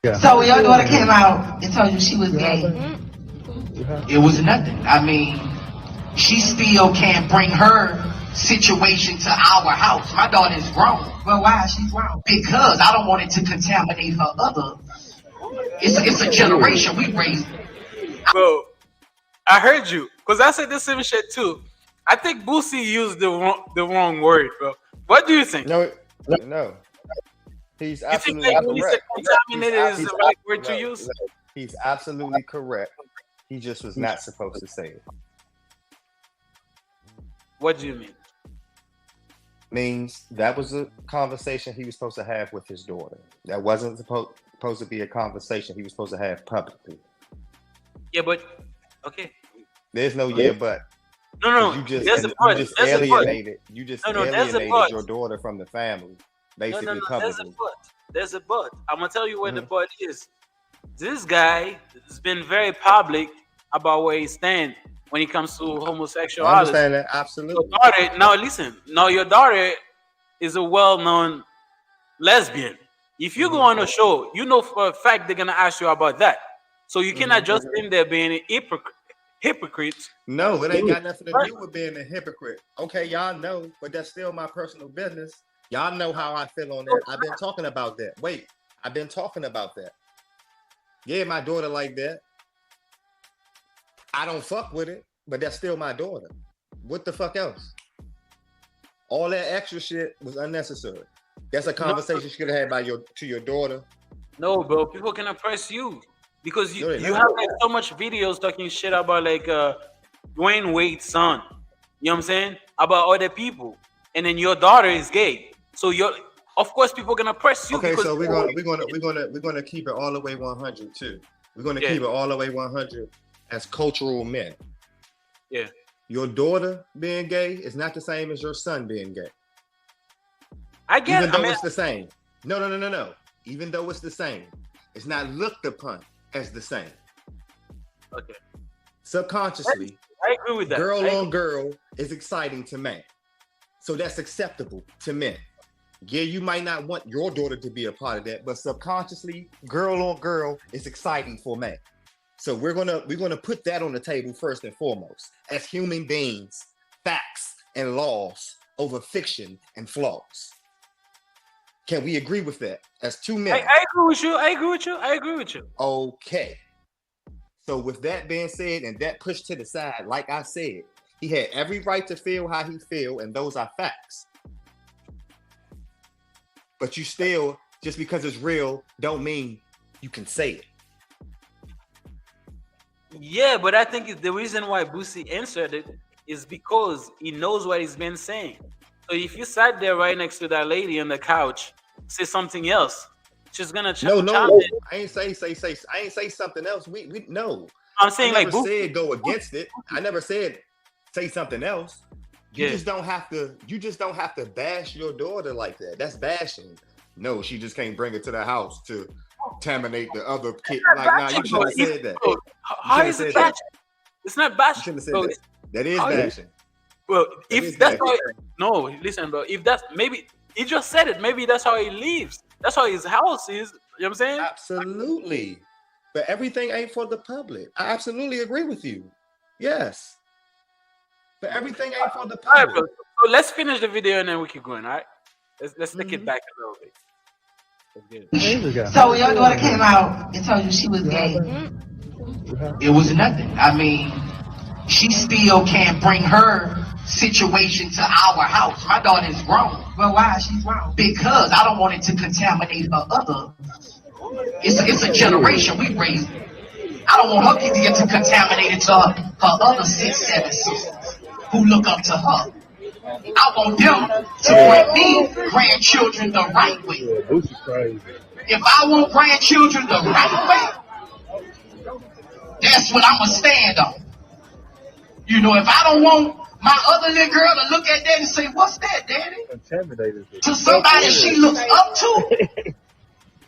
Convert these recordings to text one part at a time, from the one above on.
So when your daughter came out and told you she was gay, it was nothing. I mean, she still can't bring her situation to our house. My daughter is grown. Well, why is she grown? Because I don't want it to contaminate her other. It's a generation we raised. Bro, I heard you. Because I said the same shit too. I think Boosie used the wrong word, bro. What do you think? No. He's You think absolutely like when he said correct. contaminated is the right word to use? He's absolutely correct. He just was not supposed to say it. What do you mean? Means that was a conversation he was supposed to have with his daughter. That wasn't supposed to be a conversation he was supposed to have publicly. Yeah, but okay. There's no yeah, but. No. You just, there's a part. you just alienated. You just alienated your daughter from the family, basically. No. There's a but. I'm gonna tell you where the but is. This guy has been very public about where he stands when it comes to homosexuality. I understand that absolutely. Now your daughter is a well-known lesbian. If you go on a show, you know for a fact they're gonna ask you about that. So you cannot just stand there being a hypocrite. No, it ain't got nothing to do with being a hypocrite. Okay, y'all know, but that's still my personal business. Y'all know how I feel on that. I've been talking about that. Wait, I've been talking about that. Yeah, my daughter like that. I don't fuck with it, but that's still my daughter. What the fuck else? All that extra shit was unnecessary. That's a conversation you should have had to your daughter. No, bro, people can oppress you because you have like so much videos talking shit about like Dwayne Wade's son. You know what I'm saying? About other people, and then your daughter is gay. So of course people gonna press you. Okay, so we're gonna keep it all the way 100 too. We're gonna keep it all the way 100 as cultural men. Yeah. Your daughter being gay is not the same as your son being gay. I get Even though it's the same. No. Even though it's the same, it's not looked upon as the same. Okay. Subconsciously, I agree with that. Girl on girl is exciting to men. So that's acceptable to men. Yeah, you might not want your daughter to be a part of that, but subconsciously, girl on girl is exciting for men. So we're gonna put that on the table first and foremost as human beings, facts and laws over fiction and flaws. Can we agree with that as two men? I agree with you. Okay. So with that being said and that pushed to the side, like I said, he had every right to feel how he feel, and those are facts. But you still, just because it's real, don't mean you can say it. Yeah, but I think the reason why Boosie answered it is because he knows what he's been saying. So if you sat there right next to that lady on the couch, say something else, she's gonna challenge it. I ain't say something else. We no. I'm saying I like never said go against it. I never said say something else. You Yeah. just don't have to bash your daughter like that. That's bashing. No, she just can't bring it to the house to contaminate the other kid. Like, nah, you shouldn't have said that. How is it bashing? It's not You bashing. shouldn't have said Bro. that. That is bashing. Well, That if is that's bashing. how, no, listen, bro. If that's maybe he just said it. Maybe that's how he lives. That's how his house is. You know what I'm saying? Absolutely. But everything ain't for the public. I absolutely agree with you. Yes. But everything ain't for the All right, bro. public. So let's finish the video and then we keep going. All right. Let's take it back a little bit. So when your daughter came out and told you she was gay, it was nothing. I mean, she still can't bring her situation to our house. My daughter is grown. Well, why is she grown? Because I don't want it to contaminate her other. It's a generation we raised. I don't want her kids to get to contaminate it to her other 6, 7 sisters who look up to her. I want them to bring me grandchildren the right way. If I want grandchildren the right way, that's what I'm going to stand on. You know, if I don't want my other little girl to look at that and say, what's that, daddy? To somebody she looks up to,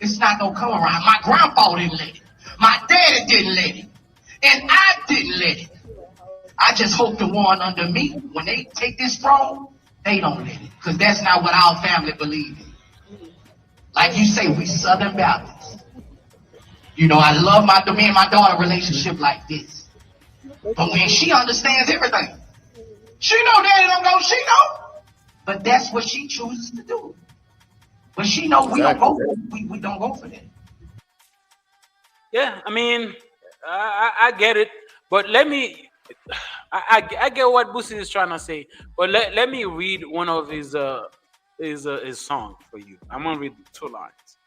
it's not going to come around. My grandpa didn't let it. My daddy didn't let it. And I didn't let it. I just hope the one under me, when they take this throne, they don't let it. Because that's not what our family believes in. Like you say, we Southern Baptists. You know, I love me and my daughter relationship like this. But when she understands everything, she know daddy don't go, she know. But that's what she chooses to do. But she know we don't Exactly. go we don't go for that. Yeah, I mean, I get it, but let me. I get what Boosie is trying to say, but let me read one of his song for you. I'm gonna read 2 lines.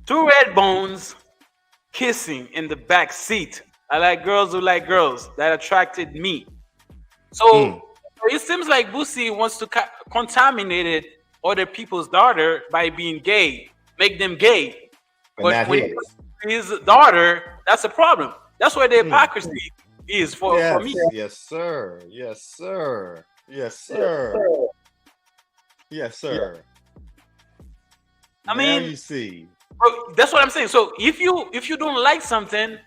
Two red bones kissing in the back seat. I like girls who like girls. That attracted me. So it seems like Boosie wants to contaminate other people's daughter by being gay, make them gay. But But not when his. it comes to his daughter, that's a problem. That's where the hypocrisy is for me. Yes, sir. Yes, sir. Yes, sir. Yes, sir. I Now mean, you see. bro, that's what I'm saying. So if you don't like something,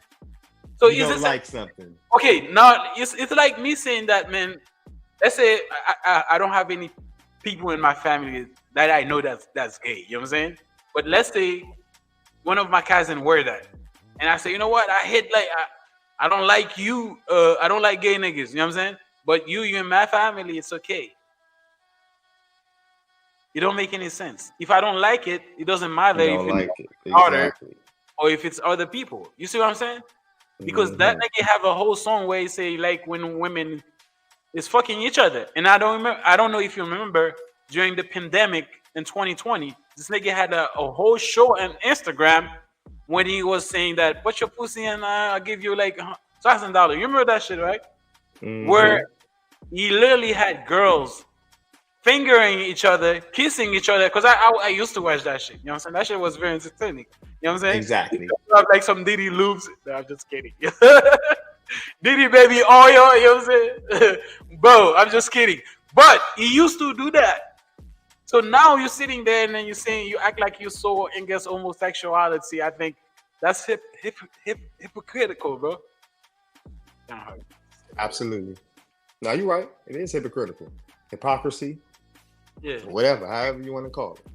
so You is don't this like something. okay? Now it's like me saying that, man. Let's say I don't have any people in my family that I know that's gay. You know what I'm saying? But let's say one of my cousins wear that, and I say, you know what? I don't like you. I don't like gay niggas. You know what I'm saying? But you in my family, it's okay. It don't make any sense. If I don't like it, it doesn't matter You if don't it's like it. daughter Exactly. or if it's other people. You see what I'm saying? Because that nigga have a whole song where he say like when women is fucking each other. And I don't remember. I don't know if you remember during the pandemic in 2020, this nigga had a whole show on Instagram when he was saying that put your pussy and I'll give you like $1,000. You remember that shit, right? Where he literally had girls fingering each other, kissing each other. Because I used to watch that shit. You know what I'm saying? That shit was very entertaining. You know what I'm saying? Exactly. Like some Diddy loops. No, I'm just kidding. Diddy baby oil, you know what I'm saying? Bro, I'm just kidding. But he used to do that. So now you're sitting there and then you're saying you act like you so against homosexuality. I think that's hypocritical, bro. Absolutely. No, you're right. It is hypocritical. Hypocrisy. Yeah. Whatever, however you want to call it.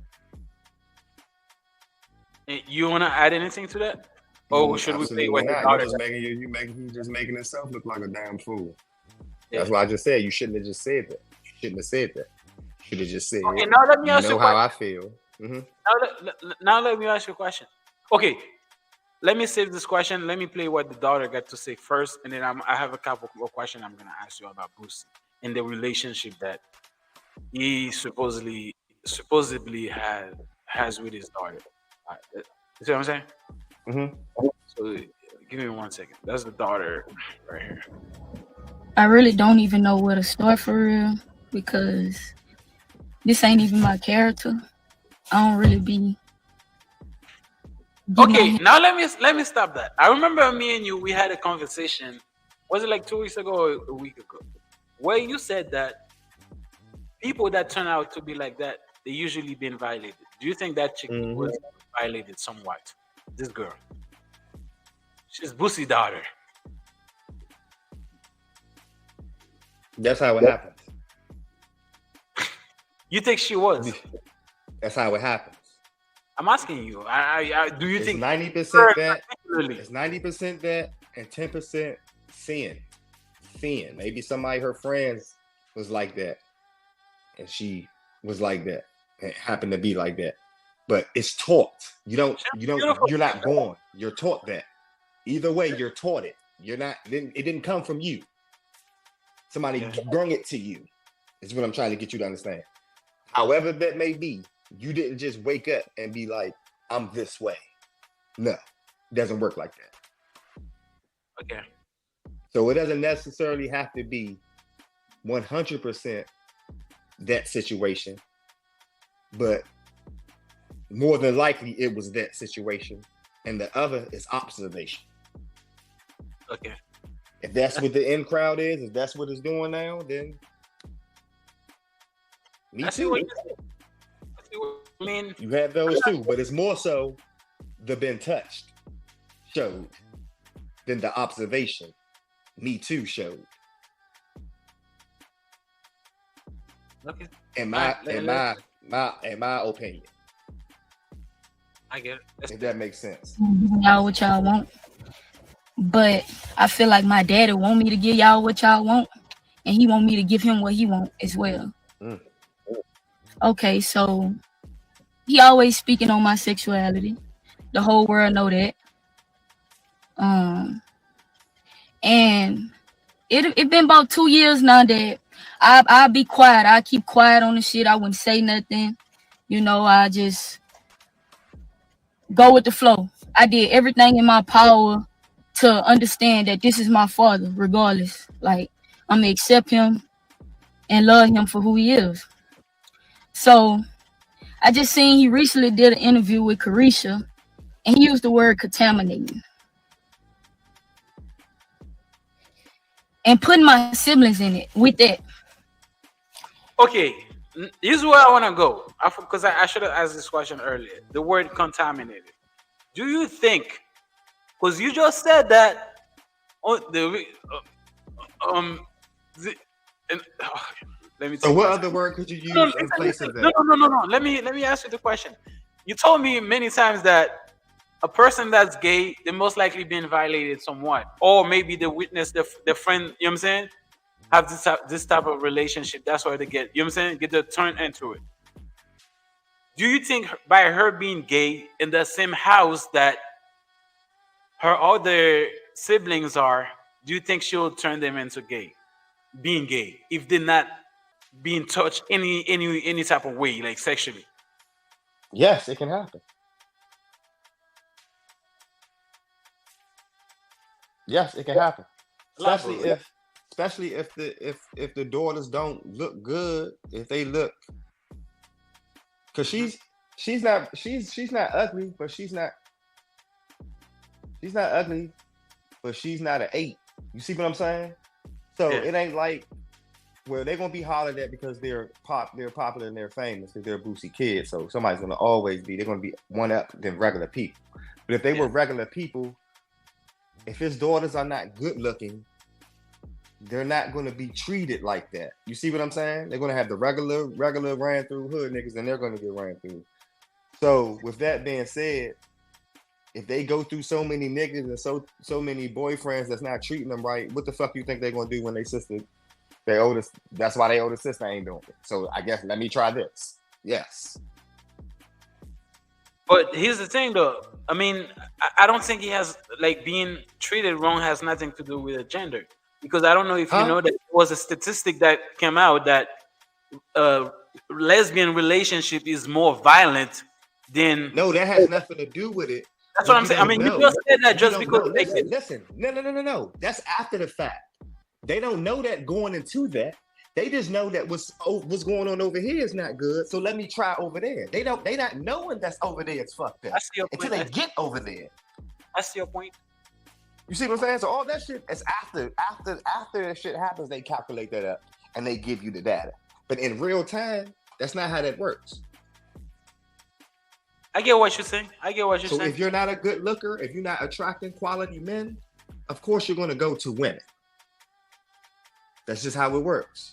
And you want to add anything to that? Or should we say what the daughter? You just making yourself look like a damn fool. Yeah. That's why I just said you shouldn't have just said that. You shouldn't have said that. You should have just said. Okay, now let me ask you how I feel. Now let me ask you a question. Okay, let me save this question. Let me play what the daughter got to say first, and then I have a couple of questions I'm gonna ask you about Boosie and the relationship that he supposedly has with his daughter. You see what I'm saying? So give me 1 second. That's the daughter right here. I really don't even know where to start for real because this ain't even my character. I don't really be. Okay, now let me stop that. I remember me and you, we had a conversation. Was it like 2 weeks ago or a week ago? Where you said that people that turn out to be like that, they usually been violated. Do you think that chick was violated somewhat? This girl. She's Boosie's daughter. That's how it happens. You think she was? That's how it happens. I'm asking you. Do you think 90% that? It's 90% that and 10% sin. Maybe somebody, her friends, was like that, and she was like that, and it happened to be like that. But it's taught. You're not born. You're taught that. Either way, you're taught it. It didn't come from you. Somebody brung it to you. Is what I'm trying to get you to understand. However that may be, you didn't just wake up and be like, I'm this way. No, it doesn't work like that. Okay. So it doesn't necessarily have to be 100% that situation, but more than likely it was that situation, and the other is observation. Okay. If that's what the in crowd is, if that's what it's doing now, then me too. I mean, you have those too, but it's more so the been touched showed than the observation me too showed. Okay. In my opinion. I get it. If that makes sense. Giving y'all what y'all want. But I feel like my daddy want me to give y'all what y'all want, and he want me to give him what he want as well. Mm. Okay, so he always speaking on my sexuality. The whole world know that. And it been about 2 years now that I'll be quiet. I keep quiet on the shit. I wouldn't say nothing. You know, I just go with the flow. I did everything in my power to understand that this is my father, regardless. Like, I'm gonna accept him and love him for who he is. So I just seen he recently did an interview with Carisha, and he used the word contaminating. And putting my siblings in it with that. Okay, here's where I want to go. Because I should have asked this question earlier. The word contaminated. Do you think? Because you just said that. Let me. So what other word could you use in place of that? No. Let me ask you the question. You told me many times that a person that's gay, they most likely been violated somewhat, or maybe they witness the friend. You know what I'm saying? Have this type of relationship. That's why they get. You know what I'm saying? Get the turn into it. Do you think by her being gay in the same house that her other siblings are, do you think she'll turn them into gay, being gay, if they're not being touched any type of way, like sexually? Yes, it can happen. Yes, it can happen. Especially if the daughters don't look good, if they look, because she's not ugly, but she's not ugly, but she's not an 8. You see what I'm saying? So it ain't like, well, they're gonna be hollered at because they're popular and they're famous because they're Boosie kids. So somebody's gonna always be, they're gonna be one up than regular people. But if they were regular people, if his daughters are not good looking, they're not gonna be treated like that. You see what I'm saying? They're gonna have the regular ran through hood niggas, and they're gonna get ran through. So with that being said, if they go through so many niggas and so many boyfriends that's not treating them right, what the fuck you think they're gonna do when they sister, their oldest? That's why their older sister ain't doing it. So I guess let me try this. Yes. But here's the thing, though. I mean, I don't think he has, like, being treated wrong has nothing to do with the gender, because I don't know if you know that there was a statistic that came out that lesbian relationship is more violent than. No, that has nothing to do with it. That's what I'm saying. I mean, you just said that just because. Listen. No. That's after the fact. They don't know that going into that. They just know that what's going on over here is not good. So let me try over there. They not knowing that's over there is fucked up until they get over there. I see your point. You see what I'm saying? So all that shit is after that shit happens, they calculate that up and they give you the data. But in real time, that's not how that works. I get what you're saying. So if you're not a good looker, if you're not attracting quality men, of course you're going to go to women. That's just how it works.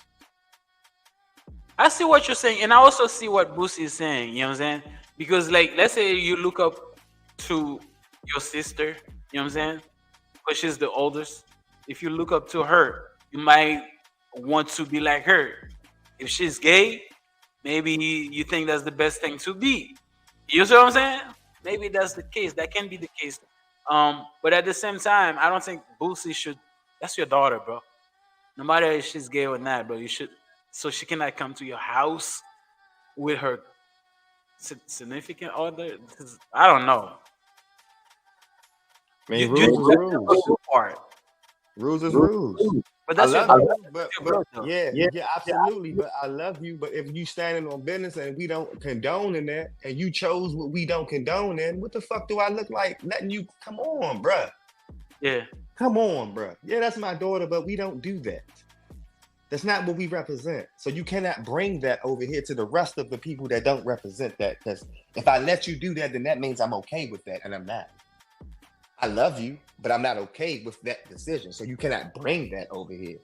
I see what you're saying, and I also see what Boosie is saying. You know what I'm saying? Because, like, let's say you look up to your sister. You know what I'm saying? Because she's the oldest. If you look up to her, you might want to be like her. If she's gay, maybe you think that's the best thing to be. You see what I'm saying? Maybe that's the case. That can be the case. But at the same time, I don't think Boosie should. That's your daughter, bro. No matter if she's gay or not, bro, you should. So she cannot come to your house with her significant other. I don't know. I mean, rules is rules. Rules is rules. But that's yeah, absolutely. But I love you. But if you standing on business and we don't condone in that, and you chose what we don't condone in, what the fuck do I look like letting you? Come on, bruh. Yeah. Come on, bruh. Yeah, that's my daughter, but we don't do that. That's not what we represent. So you cannot bring that over here to the rest of the people that don't represent that. Because if I let you do that, then that means I'm okay with that, and I'm not. I love you, but I'm not okay with that decision. So you cannot bring that over here.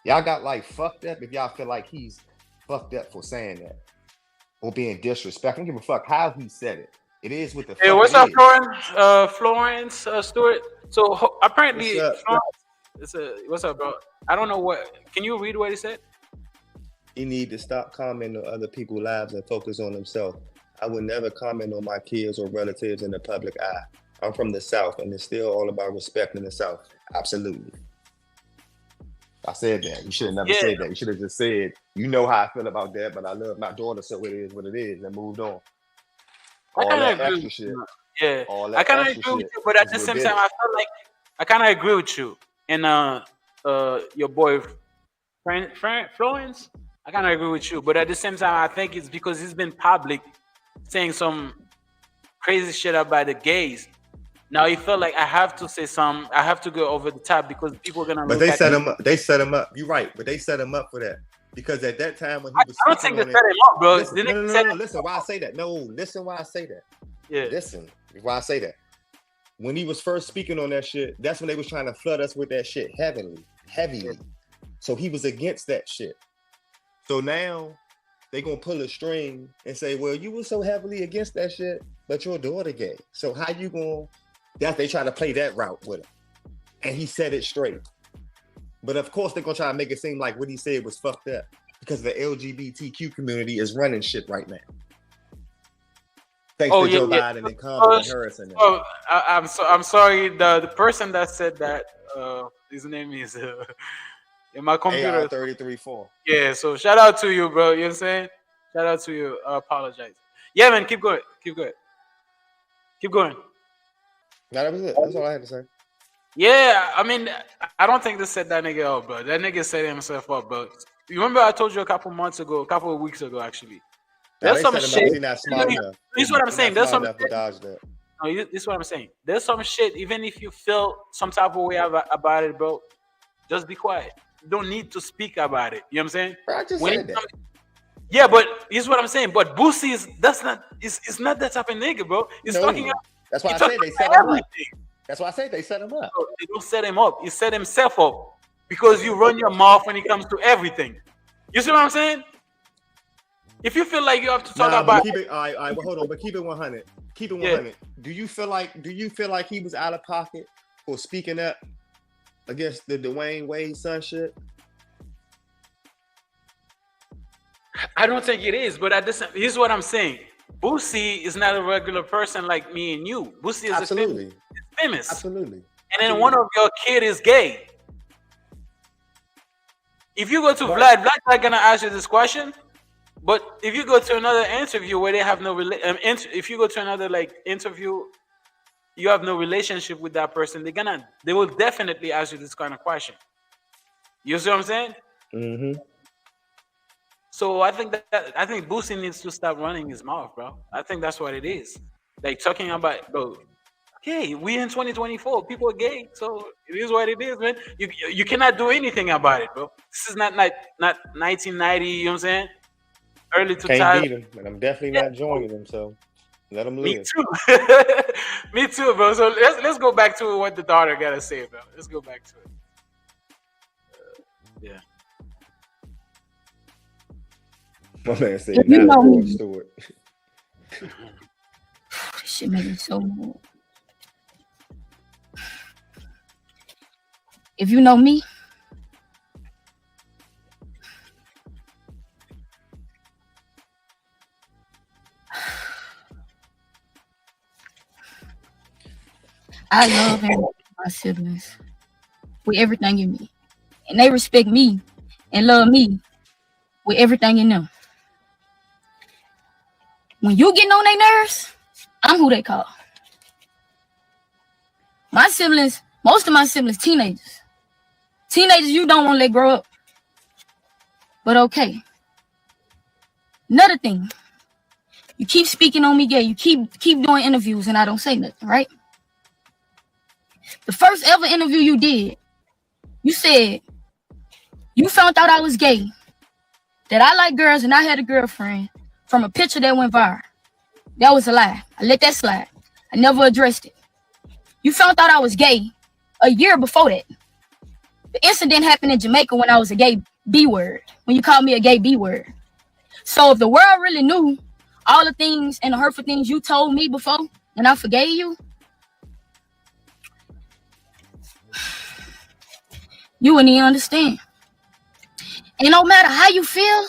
Y'all got like fucked up if y'all feel like he's fucked up for saying that. or being disrespectful. I don't give a fuck how he said it. It is what the Hey, fuck what's it up, is. Florence Stewart? So apparently, What's up? Florence, what's up, bro? I don't know what. Can you read what he said? He need to stop commenting on other people's lives and focus on himself. I would never comment on my kids or relatives in the public eye. I'm from the South, and it's still all about respecting the South. Absolutely. I said that. You should have never said that. You should have just said, you know how I feel about that, but I love my daughter, so it is what it is, and moved on. All that extra shit. Yeah, I kind of agree with you, but at the same time, I feel like I kind of agree with you. And your boy, Florence, I kind of agree with you, but at the same time, I think it's because he's been public saying some crazy shit about the gays. Now he felt like I have to say some. I have to go over the top because people are gonna. But they set him up. They set him up. You're right, but they set him up for that because at that time when he was, I don't think they set him up, bro. No. Listen, why I say that? No, listen, why I say that. Yeah. Listen, why I say that. When he was first speaking on that shit, that's when they was trying to flood us with that shit heavily. So he was against that shit. So now they gonna pull a string and say, well, you were so heavily against that shit, but your daughter gay. So how you gonna? That they try to play that route with him, and he said it straight. But of course, they're gonna try to make it seem like what he said was fucked up because the LGBTQ community is running shit right now. Thanks to Joe Biden and Kamala Harris. I'm sorry. The person that said that, his name is in my computer. 33.4. Yeah. So shout out to you, bro. You know what I'm saying? Shout out to you. I apologize. Yeah, man. Keep going. No, that was it. That's all I had to say. Yeah, I mean, I don't think they set that nigga up, bro. That nigga set himself up, bro. You remember I told you a couple of weeks ago, actually. There's some shit. He's not smart enough. This is what I'm saying. There's some. To dodge that. No, this is what I'm saying. There's some shit. Even if you feel some type of way about it, bro, just be quiet. You don't need to speak about it. You know what I'm saying? Bro, I just said that. Yeah, but here's what I'm saying. But Boosie is not that type of nigga, bro. He's talking. That's why I say they set him up. That's why I say they set him up. So they don't set him up. He set himself up because you run your mouth when it comes to everything. You see what I'm saying? If you feel like you have to talk about, keep it. All right, well, hold on, but keep it 100. Keep it 100. Yeah. Do you feel like he was out of pocket for speaking up against the Dwayne Wade son shit? I don't think it is, but here's what I'm saying. Boosie is not a regular person like me and you. Boosie is famous. Absolutely. And then one of your kid is gay. If you go to Vlad's not gonna ask you this question. But if you go to another interview where they have no if you go to another interview, you have no relationship with that person, they will definitely ask you this kind of question. You see what I'm saying? Mm-hmm. So I think Boosie needs to stop running his mouth, bro. I think that's what it is. Like talking about, bro. Okay, we in 2024. People are gay, so it is what it is, man. You cannot do anything about it, bro. This is not 1990. You know what I'm saying? Early 2000s. Can't beat him, and I'm definitely not joining him. So let him live. Me too. Me too, bro. So let's go back to what the daughter gotta say, bro. Let's go back to it. Yeah. My man said, "You know me, Stewart." This shit made me so mad. If you know me, I love my siblings with everything in me, and they respect me and love me with everything in them. When you getting on their nerves, I'm who they call. My siblings, most of my siblings, teenagers. Teenagers you don't want to let grow up. But okay. Another thing. You keep speaking on me gay. You keep doing interviews and I don't say nothing, right? The first ever interview you did, you said you found out I was gay, that I like girls and I had a girlfriend from a picture that went viral. That was a lie. I let that slide. I never addressed it. You found out I was gay a year before that. The incident happened in Jamaica when I was a gay B word, when you called me a gay B word. So if the world really knew all the things and the hurtful things you told me before, and I forgave you, you wouldn't even understand. And no matter how you feel,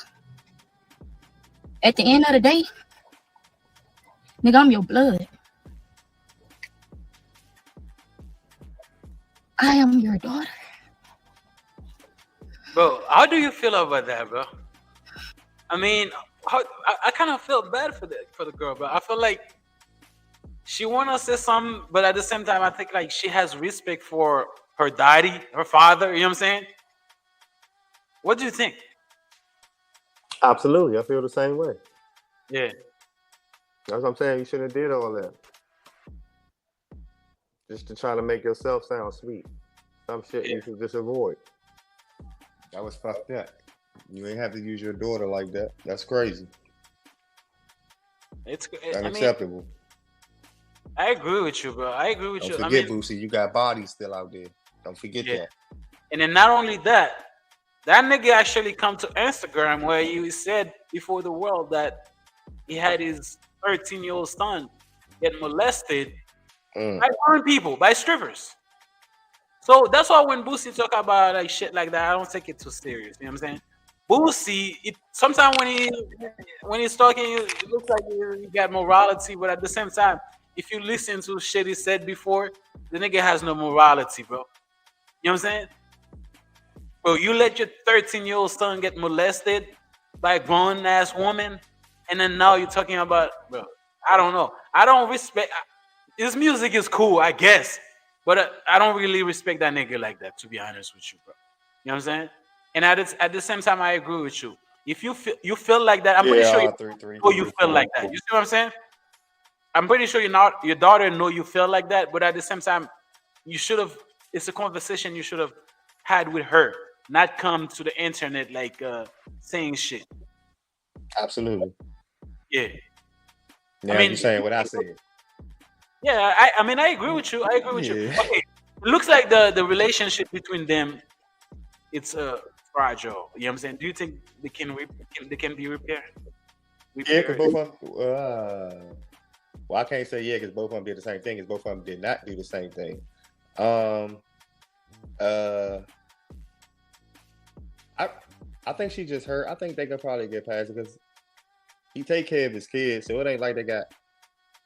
at the end of the day, nigga, I'm your blood. I am your daughter. Bro, how do you feel about that, bro? I mean, I kind of feel bad for the girl, bro. I feel like she wanna say something, but at the same time, I think like she has respect for her daddy, her father. You know what I'm saying? What do you think? Absolutely, I feel the same way. Yeah. That's what I'm saying. You shouldn't have did all that. Just to try to make yourself sound sweet. Some shit you should just avoid. That was fucked up. You ain't have to use your daughter like that. That's crazy. It's unacceptable. I agree with you, bro. I agree with you. Don't forget, Boosie, you got bodies still out there. Don't forget that. And then not only that, that nigga actually come to Instagram where he said before the world that he had his 13-year-old son get molested by foreign people, by strippers. So that's why when Boosie talk about like shit like that, I don't take it too serious. You know what I'm saying? Boosie, sometimes when he's talking, it looks like he got morality, but at the same time, if you listen to shit he said before, the nigga has no morality, bro. You know what I'm saying? Bro, you let your 13-year-old son get molested by a grown-ass woman, and then now you're talking about, bro, I don't know. I don't respect, his music is cool, I guess, but I don't really respect that nigga like that, to be honest with you, bro. You know what I'm saying? And at the same time, I agree with you. If you feel like that, I'm pretty sure you feel like that. You see what I'm saying? I'm pretty sure your daughter know you feel like that, but at the same time, you should have. It's a conversation you should have had with her, not come to the internet like saying shit. Absolutely. Yeah. Now I mean, you're saying what I said. Yeah, I mean, I agree with you. I agree with you. Okay, it looks like the relationship between them, it's fragile. You know what I'm saying? Do you think they can be repaired? Yeah, because both of them. Well, I can't say yeah because both of them did the same thing. Because both of them did not do the same thing. I think she just hurt. I think they could probably get past it because he take care of his kids, so it ain't like they got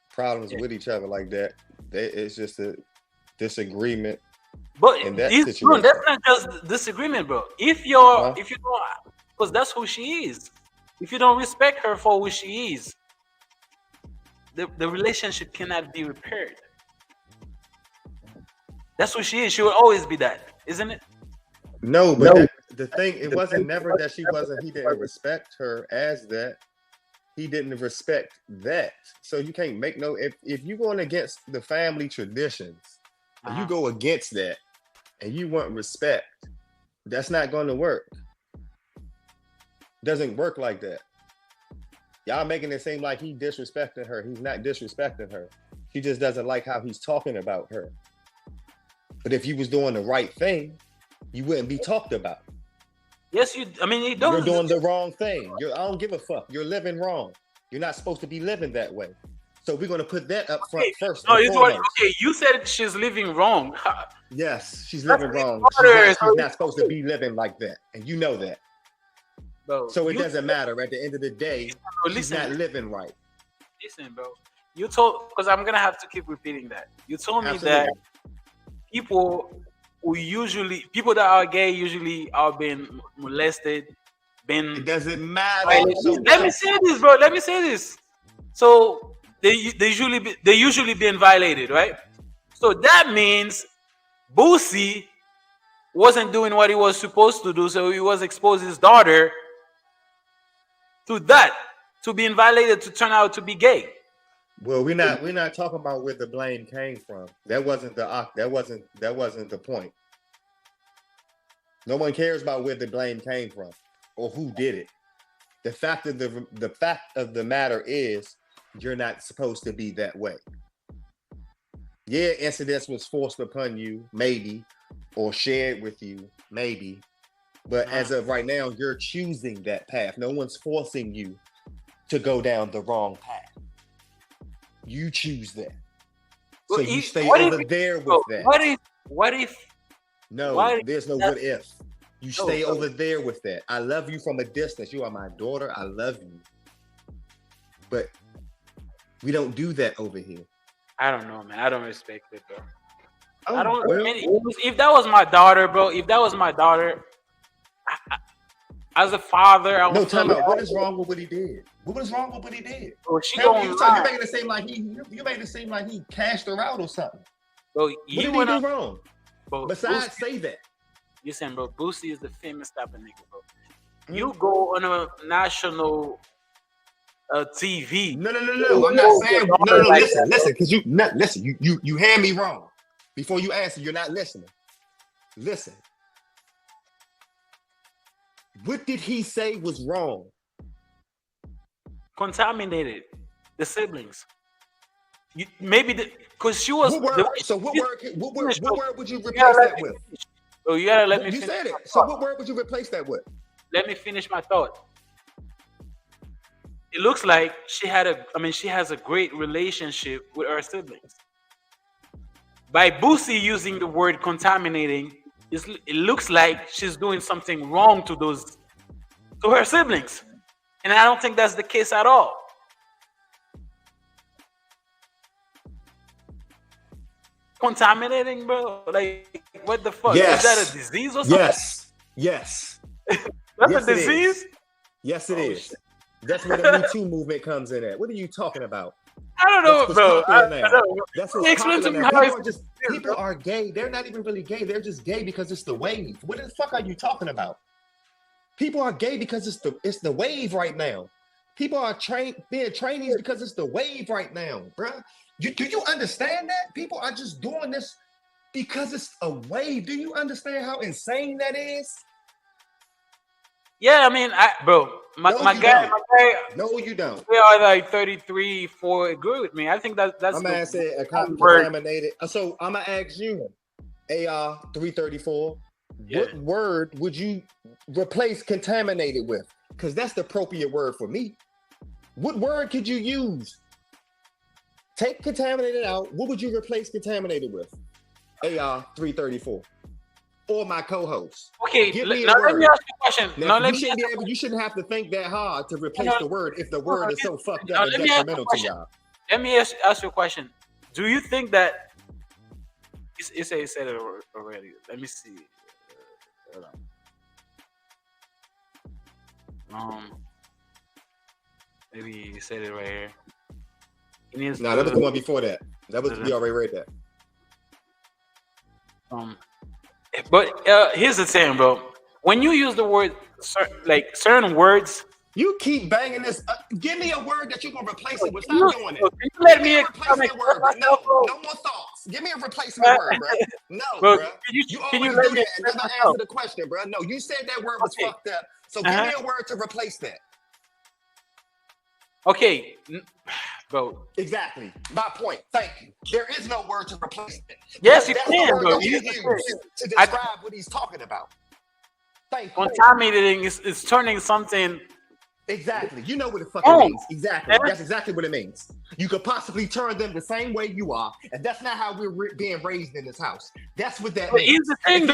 problems with each other like that. It's just a disagreement. But in that situation. Bro, that's not just disagreement, bro. If you don't, because that's who she is. If you don't respect her for who she is, the relationship cannot be repaired. That's who she is. She will always be that, isn't it? No, but the thing, it wasn't never that he didn't respect her as that. He didn't respect that. So you can't make no, if you're going against the family traditions, and you go against that, and you want respect, that's not going to work. Doesn't work like that. Y'all making it seem like he disrespecting her. He's not disrespecting her. She just doesn't like how he's talking about her. But if you was doing the right thing, you wouldn't be talked about. Yes, you don't. You're doing the wrong thing. I don't give a fuck. You're living wrong. You're not supposed to be living that way. So we're going to put that up front first. No, okay, you said she's living wrong. Yes, she's living wrong. She's not supposed to be living like that. And you know that. Bro, so it doesn't matter. At the end of the day, she's not living right. Listen, bro. You told, because I'm going to have to keep repeating that. You told me that people that are gay usually are being molested. It doesn't matter. Let me say this, bro. Let me say this. So they usually being violated, right? So that means Boosie wasn't doing what he was supposed to do, so he was exposed his daughter to being violated, to turn out to be gay. Well, we're not talking about where the blame came from. That wasn't the point. No one cares about where the blame came from or who did it. The fact of the matter is, you're not supposed to be that way. Yeah, incidents was forced upon you, maybe, or shared with you, maybe. But as of right now, you're choosing that path. No one's forcing you to go down the wrong path. You choose that. So Well, you stay over there with that. What if? No, there's no what if. You stay over there with that. I love you from a distance. You are my daughter. I love you. But we don't do that over here. I don't know, man. I don't respect it, bro. Oh, I don't. well, Man, if that was my daughter, bro. If that was my daughter, as a father, I would. no, time out. What is wrong with what he did? What was wrong with what he did? Bro, she You going making it seem like you made it seem like he cashed her out or something. Bro, What did he do wrong? Bro, Besides Boosie, say that. listen, bro. Boosie is the famous type of nigga, bro. You go on a national TV. No. I'm not saying no. Listen, because you hear me wrong. Before you answer, you're not listening. Listen. What did he say was wrong? Contaminated the siblings. Because she was. What word would you replace that with? Oh, you gotta let me. You said it. So what word would you replace that with? Let me finish my thought. It looks like she has a great relationship with her siblings. By Boosie using the word contaminating, it looks like she's doing something wrong to her siblings. And I don't think that's the case at all. Contaminating, bro? Like, what the fuck? Yes. Is that a disease or something? Yes. That's Yes, a disease? Yes, it is. Shit. That's where the Me Too movement comes in at. What are you talking about? I don't know, bro. I don't know. That's what's Explain to me how people are gay. They're not even really gay. They're just gay because it's the wave. What the fuck are you talking about? People are gay because it's the wave right now. People are being trainees because it's the wave right now, bruh. Do you understand that? People are just doing this because it's a wave. Do you understand how insane that is? Yeah, I mean, my guy. No, you don't. We are like 33, 4 agree with me. I think that's my man said contaminated. So I'm gonna ask you, AR 334. Yeah. What word would you replace contaminated with? Because that's the appropriate word for me. What word could you use? Take contaminated out. What would you replace contaminated with? AR 334. Or my co-host. Okay, give me now let me ask you a question. Now, you shouldn't have to think that hard to replace the word if the word is so fucked up and detrimental to y'all. Let me ask you a question. Do you think that it said it already? Let me see. Maybe you said it right here. No, that was the one before that. We already read that. But here's the thing, bro. When you use the word, certain words, you keep banging this. Give me a word that you're gonna replace it with. Stop doing it. Can you let me replacement word? No more thoughts. Give me a replacement word, bro. No, bro. You always do that and never answer the question, bro. No, you said that word was fucked up. So give me a word to replace that. Okay, bro. Exactly. My point. Thank you. There is no word to replace it. Yes, you can, bro. You use to describe what he's talking about. Thank you. Contaminating is turning something. Exactly. You know what it fucking means. Exactly. That's exactly what it means. You could possibly turn them the same way you are, and that's not how we're being raised in this house. That's what that means. Here's the thing,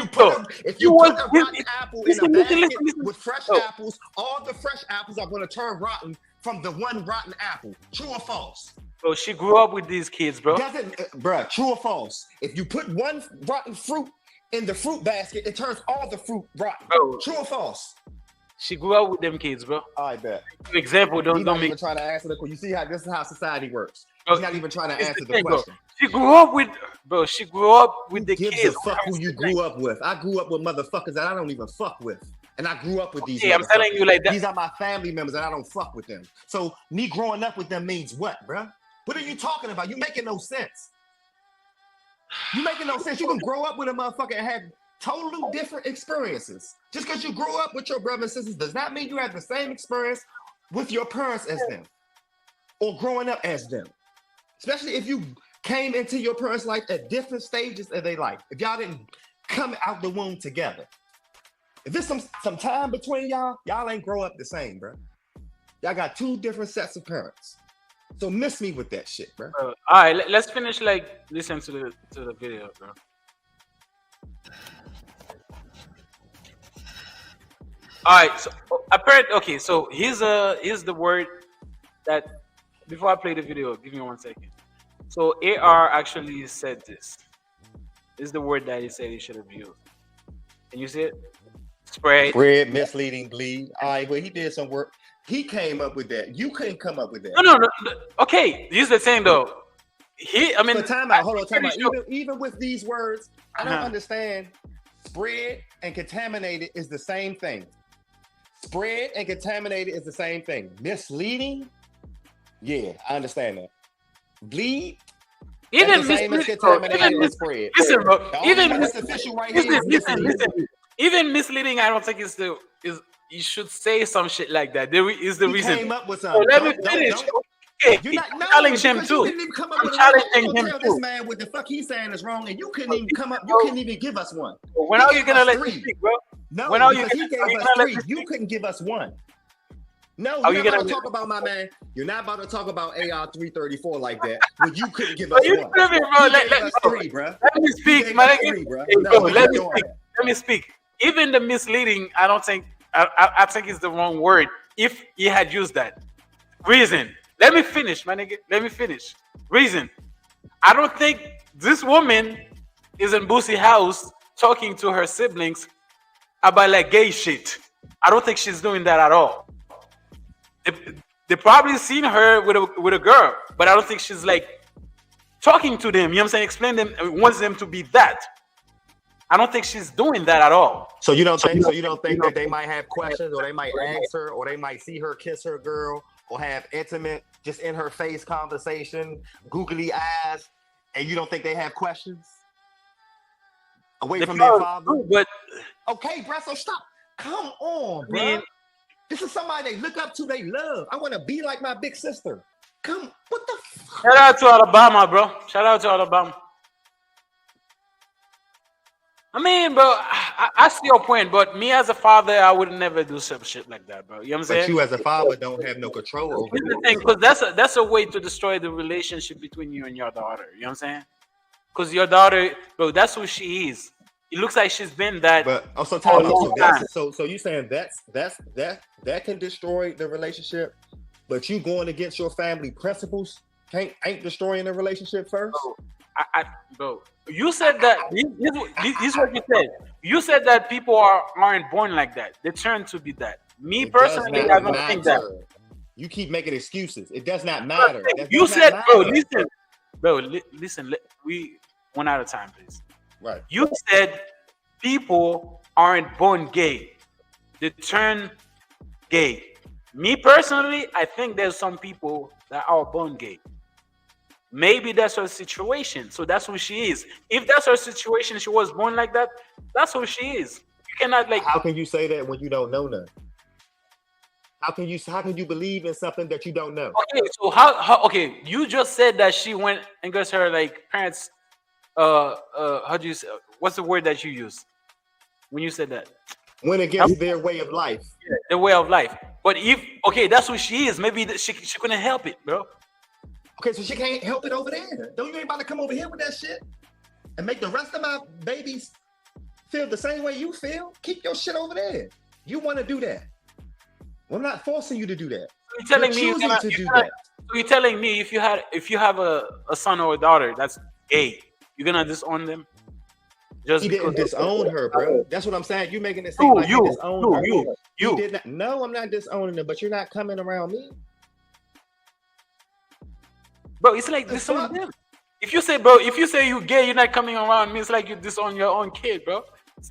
if you put a rotten apple in a basket with fresh apples, all the fresh apples are going to turn rotten from the one rotten apple. True or false? Bro, she grew up with these kids, bro. Bruh, true or false? If you put one rotten fruit in the fruit basket, it turns all the fruit rotten. Bro. True or false? She grew up with them kids, bro. I bet. For example, don't even trying to answer the question. You see how this is how society works. He's not even trying to answer the question. She grew up with the kids. Gives a fuck who you grew up with? I grew up with motherfuckers that I don't even fuck with. And I grew up with these. I'm telling you like that. These are my family members and I don't fuck with them. So me growing up with them means what, bruh? What are you talking about? You making no sense. You making no sense. You can grow up with a motherfucker and have totally different experiences. Just because you grew up with your brothers and sisters does not mean you have the same experience with your parents as them or growing up as them. Especially if you came into your parents' life at different stages of their life. If y'all didn't come out the womb together. If there's some time between y'all ain't grow up the same, bro. Y'all got two different sets of parents. So miss me with that shit, bro. All right, let's finish. Like, listen to the video, bro. All right, so apparently, okay. So here's the word that before I play the video, give me 1 second. So AR actually said this. This is the word that he said he should have used. Can you see it? Spread, misleading, bleed. All right, well, he did some work. He came up with that. You couldn't come up with that. No. Okay, here's the thing though. But time out. Hold on, time out. Even with these words, I don't understand. Spread and contaminated is the same thing. Spread and contaminated is the same thing. Misleading, yeah, I understand that. Bleed, even the same as contaminated and spread. Listen, bro. Even official right here. Listen. Even misleading, I don't think is you should say some shit like that. There is the reason. Came up with something. So let me finish. Okay, you're not challenging him too. I'm challenging him too. This man, what the fuck he's saying is wrong, and you couldn't even come up. You couldn't even give us one. When are you gonna let me speak, bro? No, when are because he gave us three. You couldn't give us one. No, you're not about to talk about my man. You're not about to talk about AR 334 like that. When you couldn't give us one. Bro, let me three, bro. Let me speak, man. Let me speak. Even the misleading, I don't think. I think it's the wrong word. If he had used that reason, let me finish, my nigga. Let me finish. Reason. I don't think this woman is in Boosie house talking to her siblings about like gay shit. I don't think she's doing that at all. They probably seen her with a girl, but I don't think she's like talking to them. You know what I'm saying? Explain them, wants them to be that. I don't think she's doing that at all. So you don't think that they might have questions, or they might ask her, or they might see her kiss her girl, or have intimate, just in her face conversation, googly eyes, and you don't think they have questions away from their father? But okay, bro, so stop. Come on, bro. Man. This is somebody they look up to, they love. I want to be like my big sister. Come, what the fuck? Shout out to Alabama, bro. Shout out to Alabama. I mean, bro, I see your point, but me as a father, I would never do some shit like that, bro. You know what I'm saying? But you as a father don't have no control over it. The thing, because that's a way to destroy the relationship between you and your daughter. You know what I'm saying? Because your daughter, bro, that's who she is. It looks like she's been that. But also, so you saying that can destroy the relationship, but you going against your family principles ain't destroying the relationship first? Bro, you said that. This is what you said. You said that people aren't born like that. They turn to be that. Me personally, I don't think that. You keep making excuses. It does not matter. You said, bro, listen. We one at a time, please. Right. You said people aren't born gay. They turn gay. Me personally, I think there's some people that are born gay. Maybe that's her situation. So that's who she is. If that's her situation, she was born like that, that's who she is. You cannot like. How can you say that when you don't know nothing? How can you believe in something that you don't know? Okay, so how okay, you just said that she went and got her like parents how do you say, what's the word that you use when you said that? Went against their way of life. Yeah, their way of life. But if that's who she is, maybe she couldn't help it, bro. Okay, so she can't help it over there. Don't you ain't about to come over here with that shit and make the rest of my babies feel the same way you feel? Keep your shit over there. You want to do that? I'm not forcing you to do that. You're telling me that. So you're telling me if you have a son or a daughter that's gay, you're gonna disown them? He didn't disown her, bro. That's what I'm saying. You making it seem like you disowned her. You did not. No, I'm not disowning them, but you're not coming around me. Bro, it's like disown them. If you say you gay, you're not coming around me. It's like you disown your own kid, bro.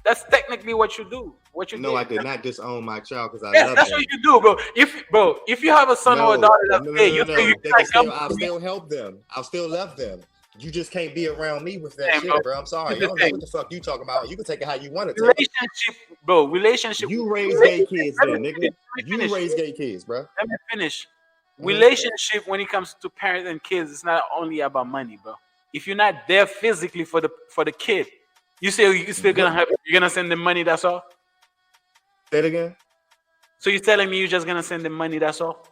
That's technically what you do. No, I did not disown my child because I love that's them. what you do, bro. If you have a son or a daughter that's gay, I'll still help them. I'll still love them. You just can't be around me with that shit, bro. I'm sorry. I don't know what the fuck you talking about. You can take it how you want to take it. Relationship. You raise gay kids then, nigga. You raise gay kids, bro. Let me finish. Relationship when it comes to parents and kids, it's not only about money, bro. If you're not there physically for the kid, you say you're still you're gonna send them money, that's all? Say it again. So you're telling me you're just gonna send them money, that's all?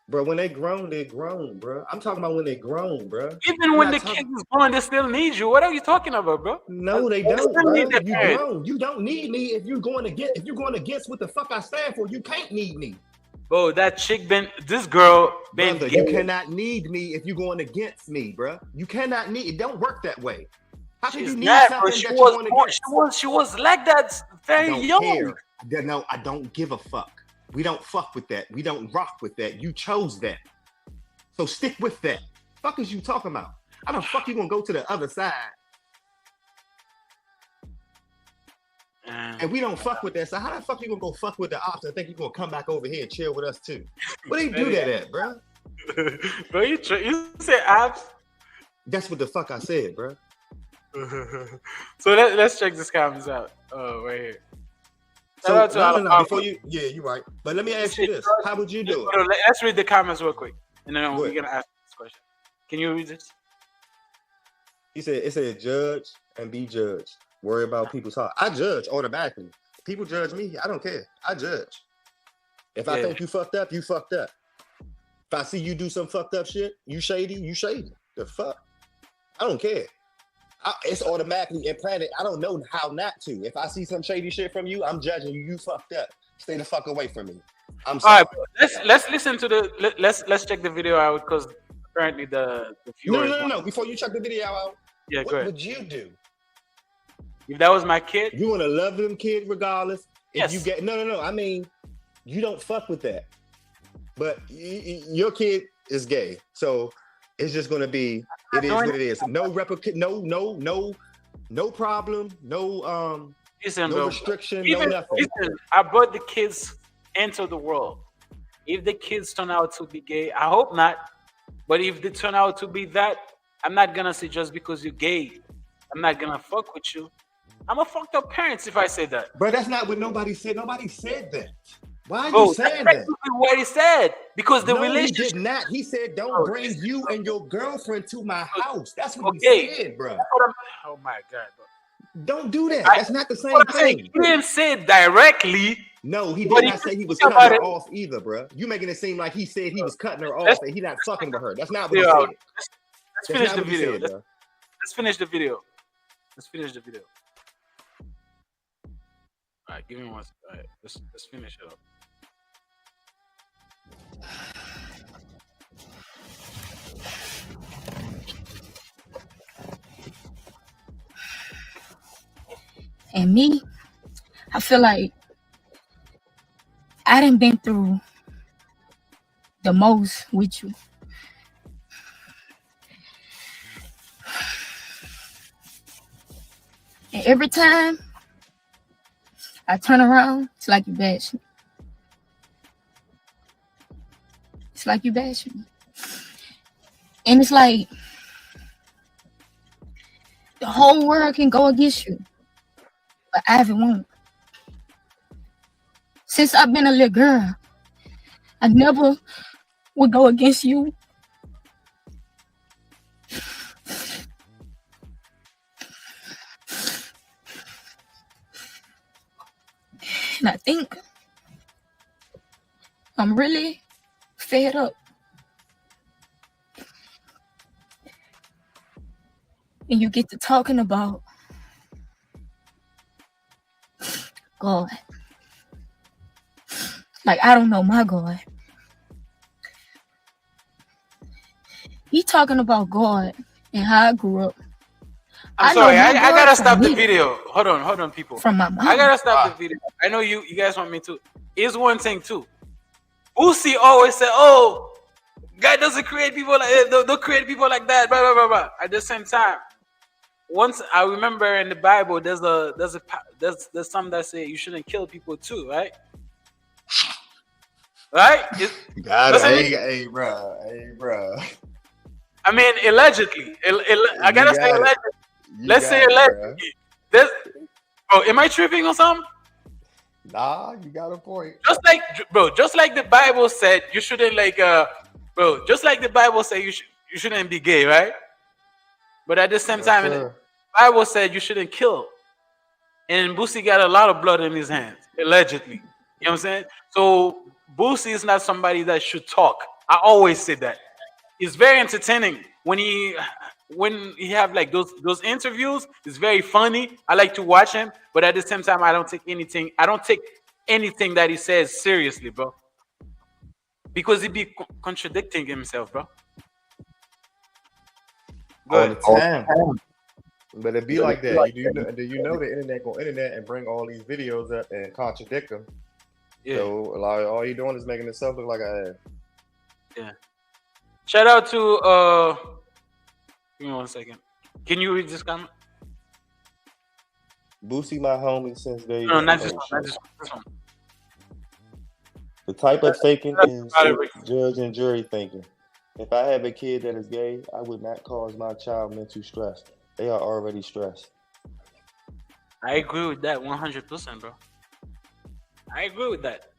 Bro, when they grown, bro. I'm talking about when they grown, bro. Even when the kid is born, they still need you. What are you talking about, bro? No, they don't, bro. You grown. You don't need me if you're going against what the fuck I stand for. You can't need me. Bro, that chick this girl been Brother, you cannot need me if you're going against me, bro. You cannot need it. Don't work that way. How can you need something that you want against? She was like that very young. Care. No, I don't give a fuck. We don't fuck with that. We don't rock with that. You chose that. So stick with that. Fuck is you talking about? How the fuck you gonna go to the other side? And we don't fuck with that. So how the fuck you gonna go fuck with the ops and think you gonna come back over here and chill with us too? Where they do that at, bro? Bro, you say ops? That's what the fuck I said, bro. So let's check this comments out. Oh, right here. So no, before you, you're right. But let me ask you this: how would you do it? Let's read the comments real quick, and then we're gonna ask this question. Can you read this? He said, "It said judge and be judged. Worry about people's heart. I judge automatically. People judge me. I don't care. I judge. If I think you fucked up, you fucked up. If I see you do some fucked up shit, you shady, you shady. The fuck? I don't care. It's automatically implanted. I don't know how not to. If I see some shady shit from you, I'm judging you. You fucked up. Stay the fuck away from me. I'm sorry. All right, let's listen to let's check the video out because apparently the viewers. No. Before you check the video out, go ahead. What would you do? If that was my kid, you want to love them kid regardless. Yes. If you get no. I mean, you don't fuck with that. But your kid is gay, so it's just gonna be. It is what it is. No no problem. No no restriction. No nothing. Listen, I brought the kids into the world. If the kids turn out to be gay, I hope not. But if they turn out to be that, I'm not gonna say just because you're gay, I'm not gonna fuck with you. I'm a fucked up parents if I say that. But that's not what nobody said. Nobody said that. Why are you saying that? What he said. Because the relationship. He did not. He said, "Don't bring you and your girlfriend to my house." That's what he said, bro. Oh my god, bro. Don't do that. That's not the same thing. He didn't say it directly. No, he did not say he was cutting her off either, bro. You making it seem like he said he was cutting her off and he not fucking with her. That's not what he said. Let's finish the video. Let's finish the video. Let's finish the video. All right, give me one second. All right, let's finish it up. And me, I feel like I done been through the most with you. And every time I turn around, it's like you bash me. It's like you bash me. And it's like the whole world can go against you, but I haven't won. Since I've been a little girl, I never would go against you. And I think I'm really fed up. And you get to talking about God. Like, I don't know my God. You talking about God and how I grew up. I'm sorry, I gotta stop the video. Hold on, people. From my mom. I gotta stop the video. I know you guys want me to. Here's one thing too. Boosie always said, "Oh, God doesn't create people like don't create people like that." Blah blah blah blah. At the same time, once I remember in the Bible, there's some that say you shouldn't kill people too, right? Right? Hey, bro. I mean, allegedly. I gotta say allegedly. Let's say allegedly. Am I tripping or something? Nah, you got a point. Just like the Bible said, you shouldn't just like the Bible said you shouldn't be gay, right? But at the same time, the Bible said you shouldn't kill. And Boosie got a lot of blood in his hands, allegedly. You know what I'm saying? So Boosie is not somebody that should talk. I always say that. It's very entertaining when he have like those interviews. It's very funny. I like to watch him, but at the same time, I don't take anything that he says seriously, bro. Because he be contradicting himself, bro. All the time. But it be like that. Do you know the internet go internet and bring all these videos up and contradict them? Yeah. So all you doing is making yourself look like a ass. Yeah. Shout out to give me 1 second. Can you read this comment? Boosie, my homie since day. No, not this one. Not this one. The type of thinking is judge and jury thinking. If I have a kid that is gay, I would not cause my child mental stress. They are already stressed. I agree with that 100%, bro. I agree with that.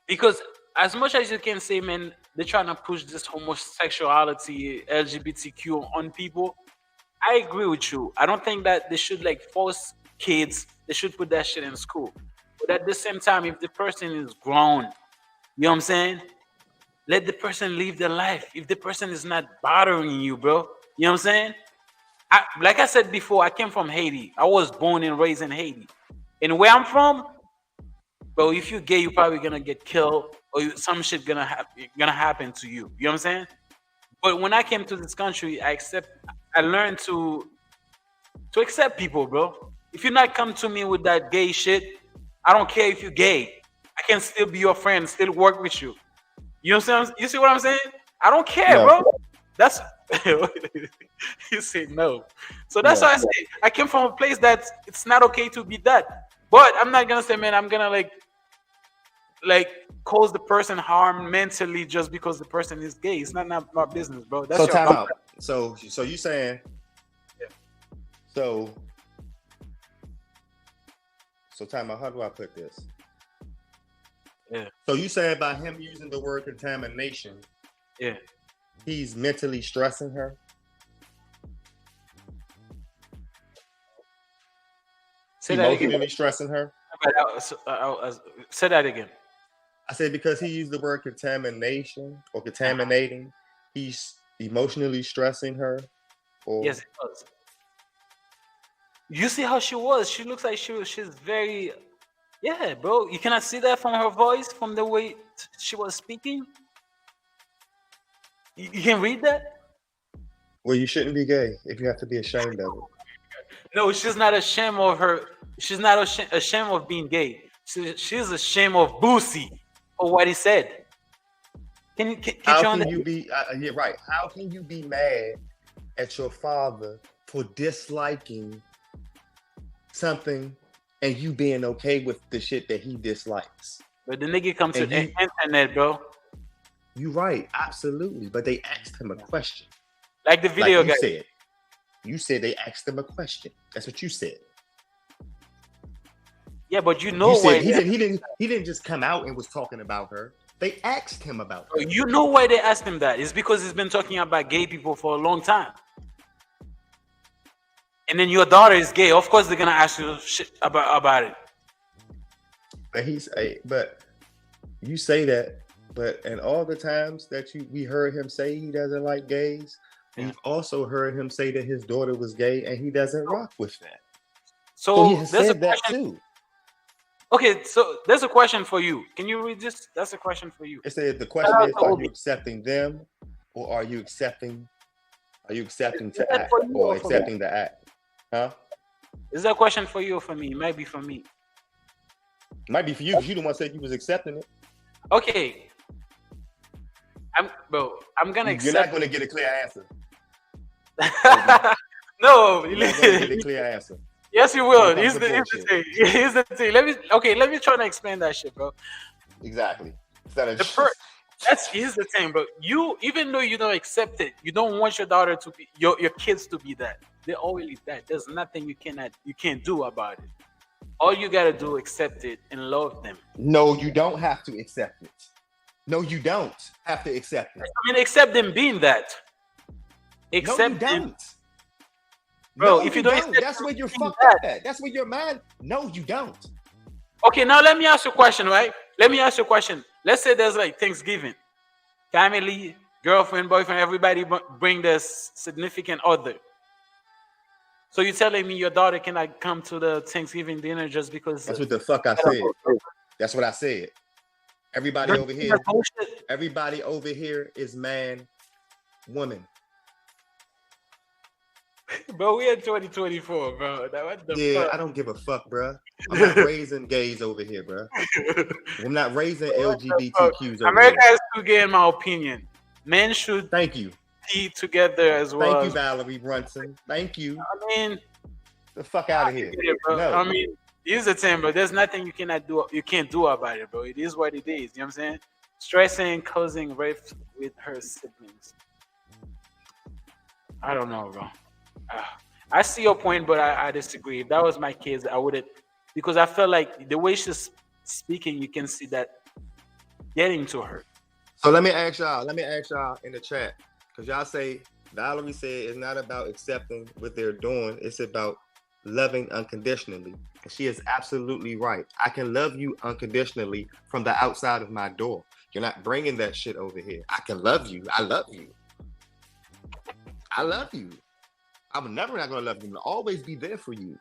Because as much as you can say, man, they're trying to push this homosexuality, LGBTQ on people. I agree with you. I don't think that they should like force kids. They should put that shit in school. But at the same time, if the person is grown, you know what I'm saying? Let the person live their life. If the person is not bothering you, bro, you know what I'm saying? Like I said before, I came from Haiti. I was born and raised in Haiti. And where I'm from, bro, if you're gay, you're probably gonna get killed or some shit gonna happen to you. You know what I'm saying? But when I came to this country, I learned to accept people, bro. If you're not come to me with that gay shit, I don't care if you're gay. I can still be your friend, still work with you. You know what I'm saying? You see what I'm saying? I don't care, bro. That's you say no. So that's why I say I came from a place that it's not okay to be that. But I'm not gonna say, man, I'm gonna like cause the person harm mentally just because the person is gay. It's not my business, bro. That's so time out. So you saying so time out, how do I put this? Yeah. So you saying by him using the word contamination, he's mentally stressing her? Emotionally stressing her? Say that again. I said because he used the word contamination or contaminating, he's emotionally stressing her? Or... Yes, it does. You see how she was? She looks like she's very... Yeah, bro. You cannot see that from her voice, from the way she was speaking? You can read that? Well, you shouldn't be gay if you have to be ashamed of it. No, she's not ashamed of her. She's not ashamed of being gay. She's ashamed of Boosie or what he said. How can you be? Yeah, right. How can you be mad at your father for disliking something and you being okay with the shit that he dislikes? But the nigga comes to the internet, bro. You right, absolutely. But they asked him a question. Like the video guy. You said they asked him a question. That's what you said. Yeah, but you know why he didn't just come out and was talking about her. They asked him about her. You know why they asked him that? It's because he's been talking about gay people for a long time. And then your daughter is gay. Of course, they're gonna ask you shit about it. But you say that, but in all the times that we heard him say he doesn't like gays, we've also heard him say that his daughter was gay and he doesn't rock with that. So he has said that too. Okay, so there's a question for you. Can you read this? That's a question for you. It said the question is: are you accepting them, or are you accepting to act, or accepting the act? Huh? Is that a question for you or for me? It might be for me. It might be for you because you the one said you was accepting it. Okay. I'm gonna accept. You're not gonna get a clear answer. No, you're not gonna get a clear answer. Yes, you will. Here's the thing. Let me try to explain that shit, bro. Exactly. Here's the thing, bro. You, even though you don't accept it, you don't want your daughter to be your kids to be that. They're already that. There's nothing you can't do about it. All you gotta do, accept it and love them. No, you don't have to accept it. No, you don't have to accept it. I mean, accept them being that. Accept no, you them. don't. Bro, no, if you don't don't. accept that's where you're fucked up at. That's where your mind. No, you don't. Okay, now let me ask you a question, right? Let me ask you a question. Let's say there's like Thanksgiving. family, girlfriend, boyfriend, everybody bring their significant other. So you're telling me your daughter cannot come to the Thanksgiving dinner just because? That's what the fuck I said. That's what I said. Everybody over here, everybody over here is man, woman. Bro, we in 2024, bro. What the fuck? I don't give a fuck, bro. I'm not raising gays over here, bro. I'm not raising LGBTQs over America here. has to get, in my opinion. Men should Thank you. be together as well. Thank you, Valerie Brunson. Thank you. I mean, the fuck out of here. No. I mean, here's the thing, bro. There's nothing you cannot do. You can't do about it, bro. It is what it is. You know what I'm saying? Stressing, causing rape with her siblings. I don't know, bro. I see your point, but I disagree. If that was my kids, I wouldn't, because I felt like the way she's speaking, you can see that getting to her. So let me ask y'all in the chat, because y'all say Valerie said it's not about accepting what they're doing, it's about loving unconditionally. And she is absolutely right. I can love you unconditionally from the outside of my door. You're not bringing that shit over here. I can love you. I love you. I love you. I'm never not gonna love you. I'm gonna always be there for you.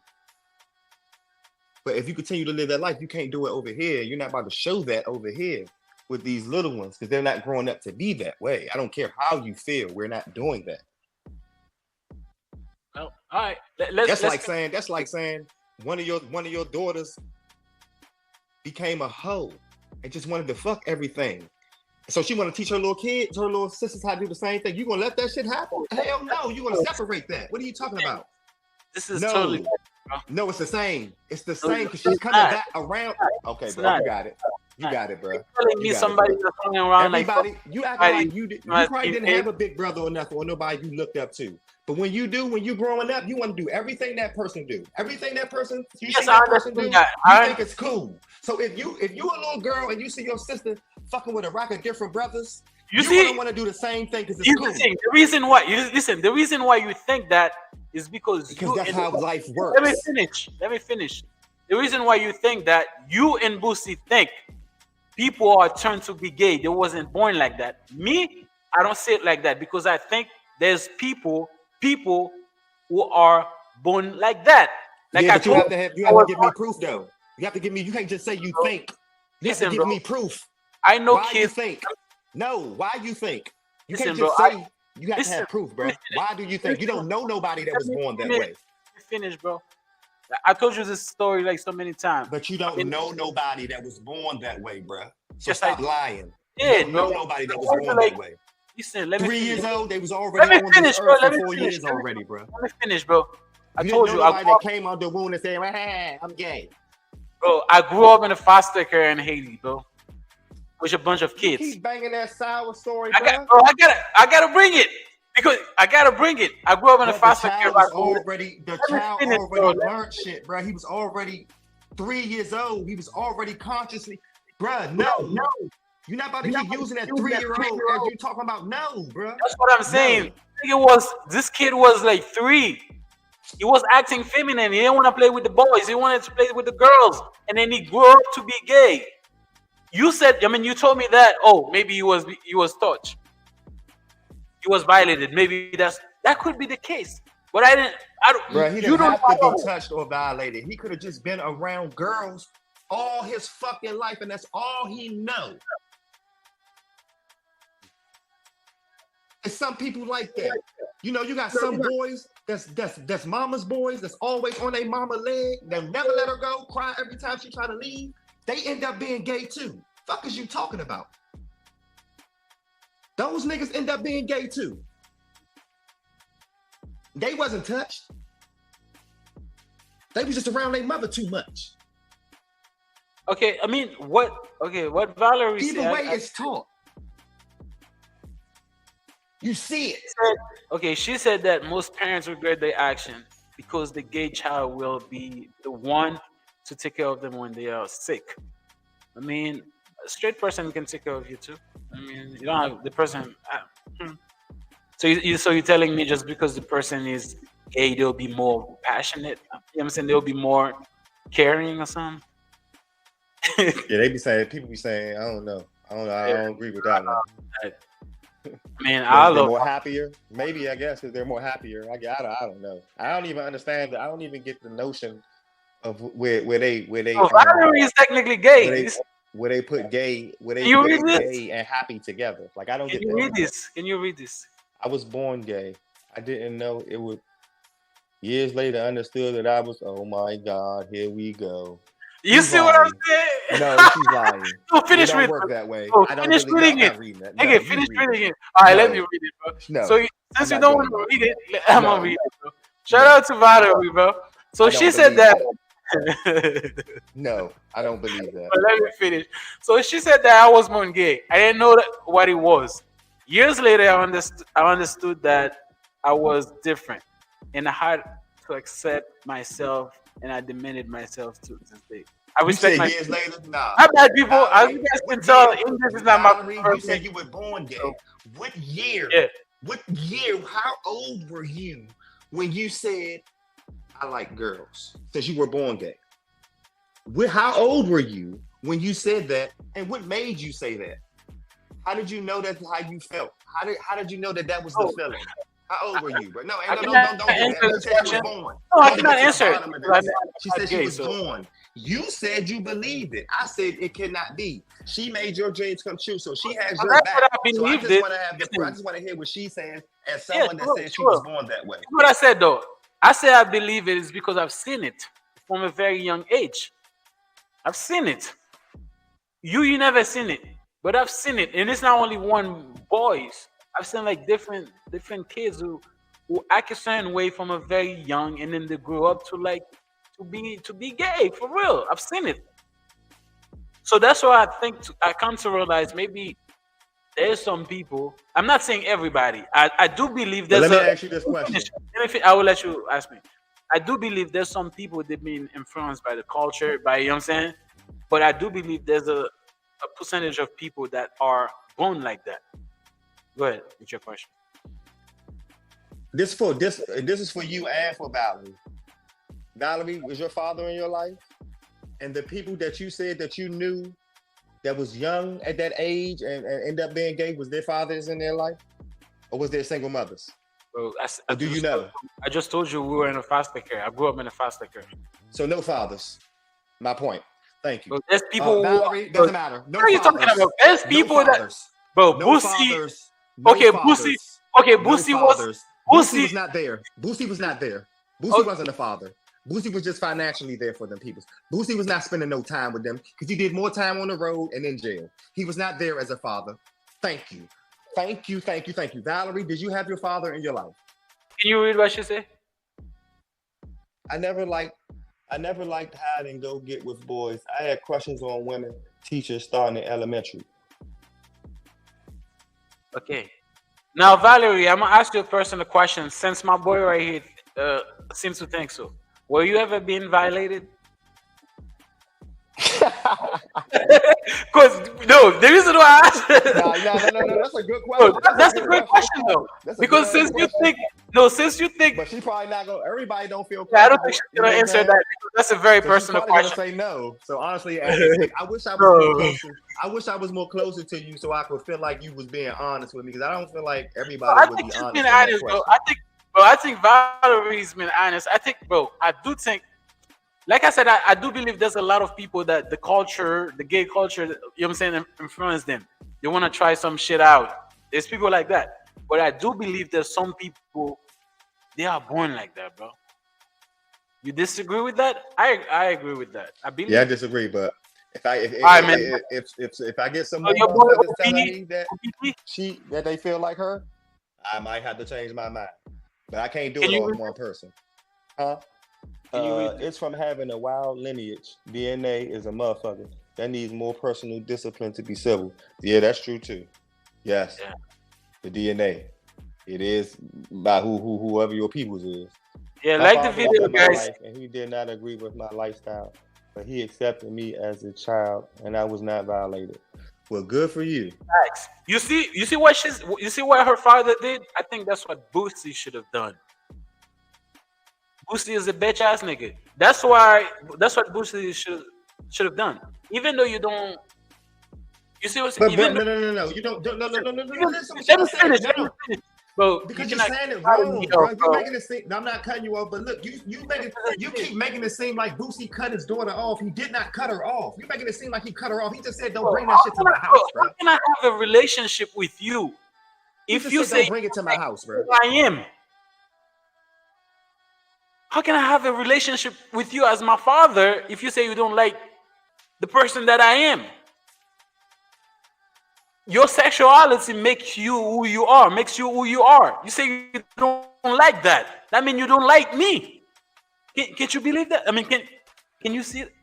But if you continue to live that life, you can't do it over here. You're not about to show that over here with these little ones, because they're not growing up to be that way. I don't care how you feel. We're not doing that. Oh, all right. That's like saying one of your daughters became a hoe and just wanted to fuck everything. So she want to teach her little kids, her little sisters how to do the same thing. You gonna let that shit happen? Hell no, you gonna separate that. What are you talking about? This is totally no, it's the same. It's the same, because she's coming back around. Okay, bro, you got it. You got it, bro. You're telling me somebody that's hanging around everybody, like you act like you probably didn't have a big brother or nothing, or nobody you looked up to. But when you growing up, you want to do everything that person do. Everything that person you see that person do, you think it's cool. So if you a little girl and you see your sister fucking with a rack of different brothers, you want to do the same thing because it's cool. The reason why you think that is because that's how life works. Let me finish. The reason why you think that, you and Boosie think people are turned to be gay. They wasn't born like that. Me, I don't say it like that, because I think there's people who are born like that. Like, yeah, but you have to give me proof though. You have to give me. You can't just say you think. You have to give me proof. I know why kids you think. No, why you think? You listen, can't just bro, say. You have to have proof, bro. Why do you think? You don't know nobody that was born that way. Finish, bro. I told you this story like so many times. But you don't know nobody that was born that way, bro. So yes, stop lying. Yeah, you don't know nobody that was born that way. Listen, let me 3 finish. years old, they was already on this earth for 4 years already, bro. Let me finish, bro. I told you. Nobody that came out the womb and said, hey, I'm gay. Bro, I grew up in a foster care in Haiti, bro. With a bunch of kids. You keep banging that sour story, bro. I gotta bring it. Because I gotta bring it. I grew up in a foster care. The child already learned shit, bro. He was already 3 years old. He was already consciously, bro. No. You're not about to keep using that 3-year-old as you talking about. No, bro. That's what I'm saying. This kid was like 3. He was acting feminine. He didn't want to play with the boys. He wanted to play with the girls. And then he grew up to be gay. You told me that, maybe he was touched. He was violated. Maybe that could be the case. But I don't. Bro, he didn't have to be touched or violated. He could have just been around girls all his fucking life, and that's all he knows. And some people like that. You know, you got some boys that's mama's boys that's always on their mama leg. They'll never let her go. Cry every time she try to leave. They end up being gay too. Fuck is you talking about? Those niggas end up being gay too. They wasn't touched. They was just around their mother too much. Okay, what Valerie said. Either way, it's taught. You see it. She said that most parents regret their action because the gay child will be the one to take care of them when they are sick. A straight person can take care of you too. You don't have the person. So you're telling me just because the person is gay, they'll be more passionate? You know what I'm saying? They'll be more caring or something? Yeah, people be saying, I don't know. I don't agree with that one. Man, I They're love. more happier. Maybe I guess because they're more happier. I don't know. I don't even understand. I don't even get the notion of where they Oh, Valerie is technically gay. where they Can you put read this? gay and happy together. Like I don't Can get you that. read this? Can you read this? I was born gay. I didn't know it would. Years later, I understood that I was. Oh my God, here we go. You She's see what I'm lying. saying? No, she's lying. No, It finish don't reading. work that way. Oh, I don't finish really. reading No, I'm it. not reading that. No, Okay, you finish read reading it. it. All right, let No. me read it, bro. No, So I'm since you not don't doing want to that. read it, I'm No. gonna read it, bro. Shout No. out to Valerie, bro. So I she don't said believe that. No, I don't believe that. But let me finish. So she said that I was born gay. I didn't know what it was. Years later, I understood that I was different, and I had to accept myself, and I demanded myself to this day. I You respect said my. years later? Nah. My bad, people. As Valerie, you guys can what tell, year? English is not my Valerie, you first said language. you were born gay. So, What year? yeah. What year? How old were you when you said I like girls? Since you were born gay. How old were you when you said that? And what made you say that? How did you know that's how you felt? How did you know that was the feeling? How old were you? But no, I no, cannot don't do answer that. You this said she was question. born. No, I Let's cannot get to the answer it. bottom of because this. She said she gay, was so. born. You said you believed it. I said it cannot be. She made your dreams come true, so she has your That's back. what I So I believed just it. want to have I just want to hear what she says as Yeah, someone that sure, said she sure. was born that way. That's what I said though. I say I believe it is because I've seen it from a very young age. I've seen it. You never seen it, but I've seen it, and it's not only one boys. I've seen like different kids who act a certain way from a very young, and then they grow up to like to be gay for real. I've seen it. So that's why I think I come to realize maybe there's some people. I'm not saying everybody. I do believe But there's let me ask you this question. I will let you ask me. I do believe there's some people that been influenced by the culture, by you know what I'm saying. But I do believe there's a percentage of people that are born like that. Go ahead with your question. This is for you and for Valerie. Valerie, was your father in your life? And the people that you said that you knew that was young at that age and end up being gay, was their fathers in their life? Or was there single mothers? Bro, Or do you know? I just told you we were in a foster care. I grew up in a foster care. So no fathers. My point. Thank you. Bro, there's people. Valerie, doesn't matter. No what are you fathers. talking about? There's people that. Bro, No Boosie. fathers. No Okay, fathers. Boosie. Okay, No Boosie fathers. was. Boosie was not there. Boosie was not there. Boosie Oh. wasn't a father. Boosie was just financially there for them people. Boosie was not spending no time with them because he did more time on the road and in jail. He was not there as a father. Thank you. Thank you. Thank you. Thank you. Valerie, did you have your father in your life? Can you read what she said? I never liked hide and go get with boys. I had crushes on women, teachers starting in elementary. Okay. Now, Valerie, I'm gonna ask you a personal question. Since my boy right here seems to think so, were you ever being violated? Because no, the reason why I asked. No. That's a good question. No, that's a great question though. Because since you think, but she probably not gonna. Everybody don't feel. I don't think she's gonna answer that. Because that's a very So personal she's probably question. gonna say no. So honestly, I wish I was more closer. I wish I was more closer to you, so I could feel like you was being honest with me. Because I don't feel like everybody I would think be she's honest. been with that honest, bro. question. I think Valerie's been honest. I do think, like I said, I do believe there's a lot of people that the gay culture, you know what I'm saying, influence them. They want to try some shit out. There's people like that. But I do believe there's some people, they are born like that, bro. You disagree with that? I agree with that. I believe. Yeah, I disagree, but if I get some So your more boy motherfuckers telling OP me that they feel like her, I might have to change my mind. But I can't do Can it you all read in one person. Huh? Can you read It's from having a wild lineage. DNA is a motherfucker. That needs more personal discipline to be civil. Yeah, that's true too. Yes. Yeah. The DNA. It is by whoever your people's is. Yeah, My like the father was video, in my guys. life, and he did not agree with my lifestyle, but he accepted me as a child, and I was not violated. Well, good for you. Facts. You see what her father did? I think that's what Boosie should have done. Boosie is a bitch ass nigga. That's what Boosie should have done. Even though you don't You see what's But even no. You don't. No. Listen what let me you're saying. finish. No. Bro, Because you you're cannot saying it cut wrong, me bro. off, You're bro. making it seem. I'm not cutting you off, but look, you keep making it seem like Boosie cut his daughter off. He did not cut her off. You're making it seem like he cut her off. He just said, "Don't bring that shit to my house, bro." How can I have a relationship with you if you said, say "Don't bring it to my house, bro"? I am? How can I have a relationship with you as my father if you say you don't like the person that I am? Your sexuality makes you who you are, makes you who you are. You say you don't like that. That means you don't like me. Can't you believe that? I mean, can you see it?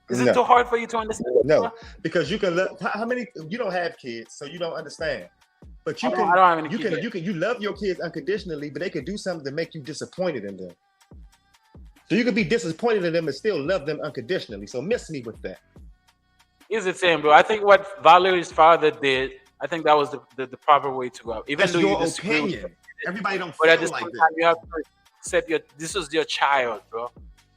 Is it too hard for you to understand? No, because you can love. How many? You don't have kids, so you don't understand. But you can. I don't have any kids. You love your kids unconditionally, but they could do something to make you disappointed in them. So you could be disappointed in them and still love them unconditionally. So miss me with that. Here's the thing, bro. I think what Valerie's father did, I think that was the proper way to go. Even That's though your you disagree with opinion. Everybody don't but feel at this like point in that. time, you have to accept this is your child, bro.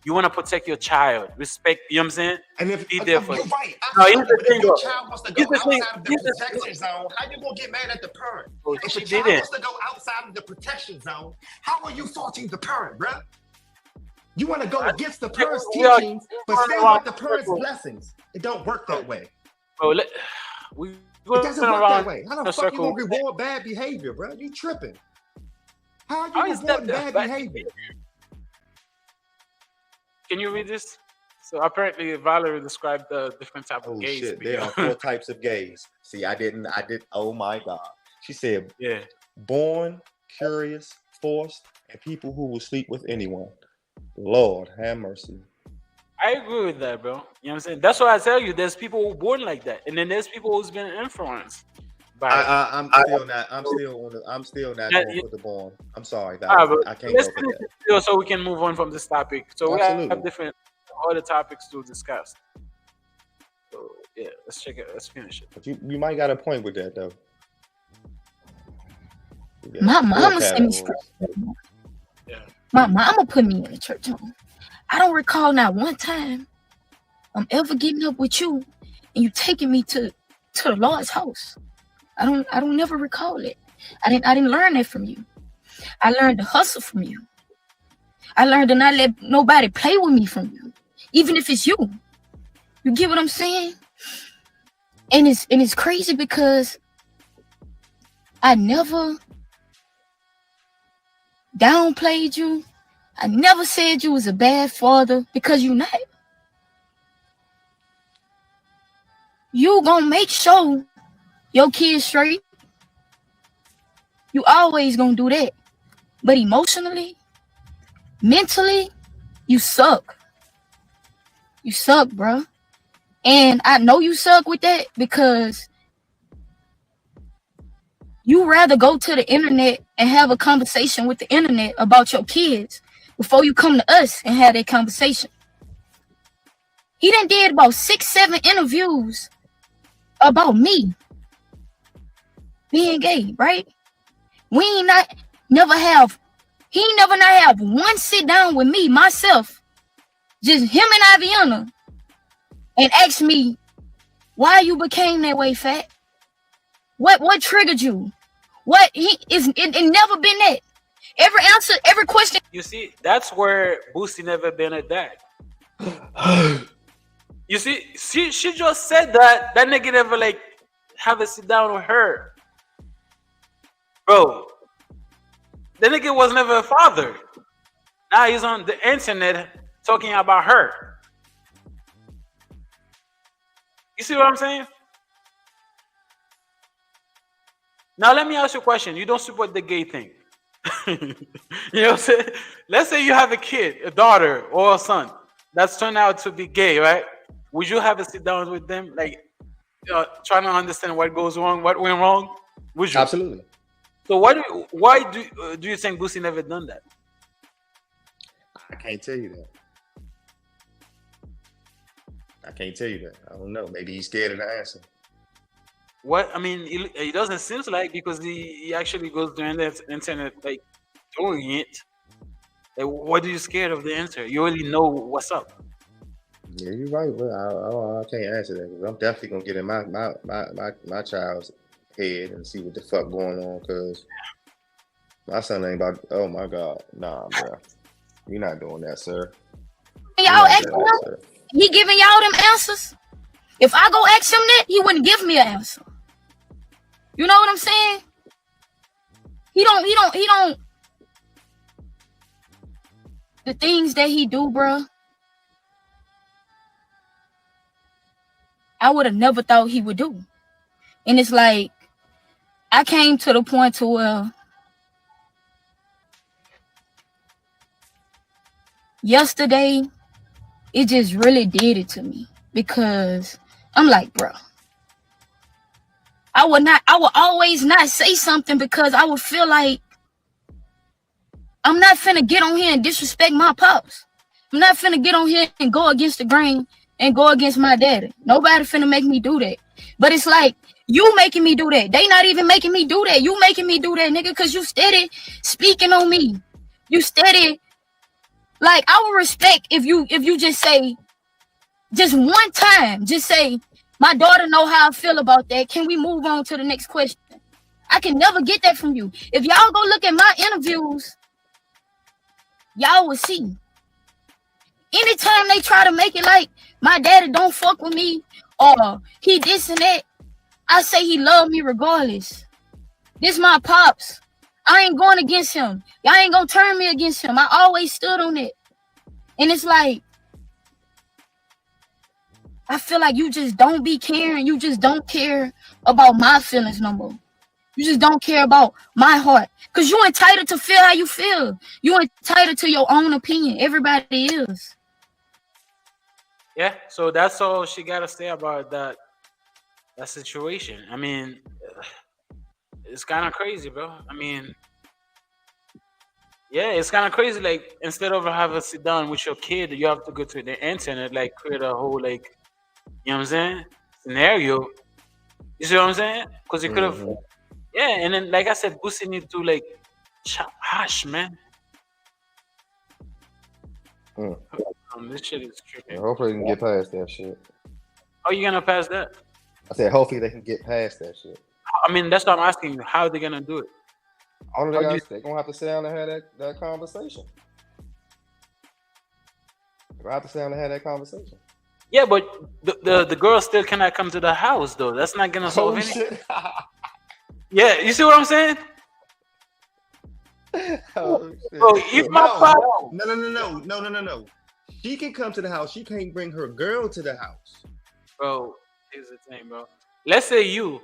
You want to protect your child, respect. You know what I'm saying? And if Be there for you're you. right, No, here's the but thing, if your bro. child wants to go Here's the thing. outside of the protection zone, how you gonna get mad at the parent? Bro, If she your child didn't. wants to go outside of the protection zone, how are you faulting the parent, bro? You want to go against the parents' teachings, but still want the parents' blessings. It don't work that way. Bro, It doesn't work that way. How the fuck you circle. gonna reward bad behavior, bro? You tripping? How How are you is that rewarding bad behavior? Can you read this? So apparently Valerie described the different type of gays. Shit, there are 4 types of gays. See, I did. Oh my God. She said, yeah, born, curious, forced, and people who will sleep with anyone. Lord have mercy. I agree with that, bro. You know what I'm saying? That's why I tell you, there's people who are born like that, and then there's people who's been influenced by. I'm still not going for the born. I'm sorry, I can't let's go for finish that. it so we can move on from this topic. So Absolutely. we have different other topics to discuss. So yeah, let's check it. Let's finish it. But you might got a point with that though. Yeah. My mama sent me straight. Yeah. My mama put me in the church home. I don't recall not one time I'm ever getting up with you and you taking me to the Lord's house. I don't never recall it. I didn't learn that from you. I learned to hustle from you. I learned to not let nobody play with me from you, even if it's you. You get what I'm saying? And it's crazy because I never downplayed you. I never said you was a bad father because you're not. You gonna make sure your kids straight. You always gonna do that. But emotionally, mentally, you suck. You suck, bro. And I know you suck with that because you rather go to the internet and have a conversation with the internet about your kids before you come to us and have that conversation. He done did about 6-7 interviews about me being gay, right? He never have one sit down with me, myself, just him and Aviana, and ask me why you became that way, Fat. What triggered you? It never been that. Every answer, every question. You see, that's where Boosie never been a dad. You see, she just said that nigga never like have a sit down with her. Bro, the nigga was never a father. Now he's on the internet talking about her. You see what I'm saying? Now let me ask you a question. You don't support the gay thing. You know what I'm saying? Let's say you have a kid, a daughter or a son that's turned out to be gay, right? Would you have a sit down with them, like trying to understand what goes wrong, what went wrong? Would you? Absolutely. So why do you think Boosie never done that? I can't tell you that. I can't tell you that. I don't know. Maybe he's scared of the answer. What I mean, it doesn't seem like because he actually goes during the internet like doing it. Like, what are you scared of the answer? You already know what's up. Yeah, you're right. Well, I can't answer that because I'm definitely gonna get in my child's head and see what the fuck going on. Because my son ain't about. Oh my god, nah, bro. You're not doing that, sir. Y'all asking him? He giving y'all them answers? If I go ask him that, he wouldn't give me an answer. You know what I'm saying? He don't. The things that he do, bro, I would have never thought he would do. And it's like, I came to the point to where yesterday, it just really did it to me. Because I'm like, bro, I would always not say something because I would feel like I'm not finna get on here and disrespect my pops. I'm not finna get on here and go against the grain and go against my daddy. Nobody finna make me do that. But it's like, you making me do that. They not even making me do that. You making me do that, nigga, because you steady speaking on me. You steady. Like, I would respect if you just say, just one time, just say, my daughter know how I feel about that. Can we move on to the next question? I can never get that from you. If y'all go look at my interviews, y'all will see. Anytime they try to make it like my daddy don't fuck with me or he this and that, I say he love me regardless. This my pops. I ain't going against him. Y'all ain't gonna turn me against him. I always stood on it. And it's like, I feel like you just don't be caring. You just don't care about my feelings no more. You just don't care about my heart. Because you entitled to feel how you feel. You entitled to your own opinion. Everybody is. Yeah, so that's all she got to say about that situation. I mean, it's kind of crazy, bro. I mean, yeah, it's kind of crazy. Like, instead of having a sit down with your kid, you have to go to the internet, like, create a whole, like, you know what I'm saying, scenario. You see what I'm saying? Because you could have, yeah. And then, like I said, Boosie need to, like, hush, man. This shit is tripping. Yeah, hopefully they can get past that shit. How are you gonna pass that? I said, hopefully they can get past that shit. I mean, that's what I'm asking you. How are they gonna do it? All they guys, they're gonna have to sit down and have that conversation. They're gonna have to sit down and have that conversation. Yeah, but the girl still cannot come to the house though. That's not gonna solve anything. Yeah, you see what I'm saying? Oh, shit. Bro, if No. She can come to the house. She can't bring her girl to the house. Bro, here's the thing, bro. Let's say you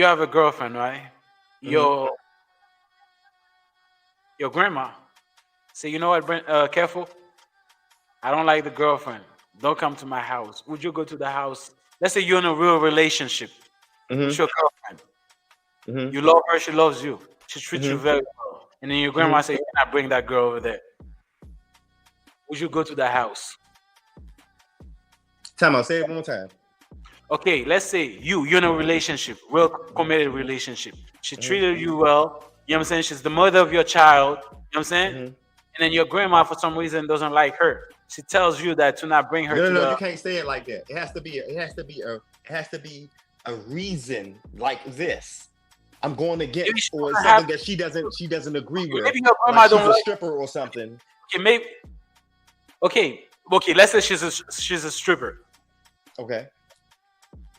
have a girlfriend, right? Your grandma say, you know what, careful. I don't like the girlfriend. Don't come to my house. Would you go to the house? Let's say you're in a real relationship with your girlfriend. You love her, she loves you. She treats you very well. And then your grandma say, you cannot bring that girl over there. Would you go to the house? Time out. Say it one more time. Okay, let's say you're in a relationship, real committed relationship. She treated you well. You know what I'm saying? She's the mother of your child. You know what I'm saying? And then your grandma, for some reason, doesn't like her. She tells you that to not bring her to No, you can't say it like that. It has to be a reason like this. I'm going against or something that she doesn't agree with. Maybe your grandma like don't she's a stripper or something. Okay, maybe. Okay. Let's say she's a stripper. Okay.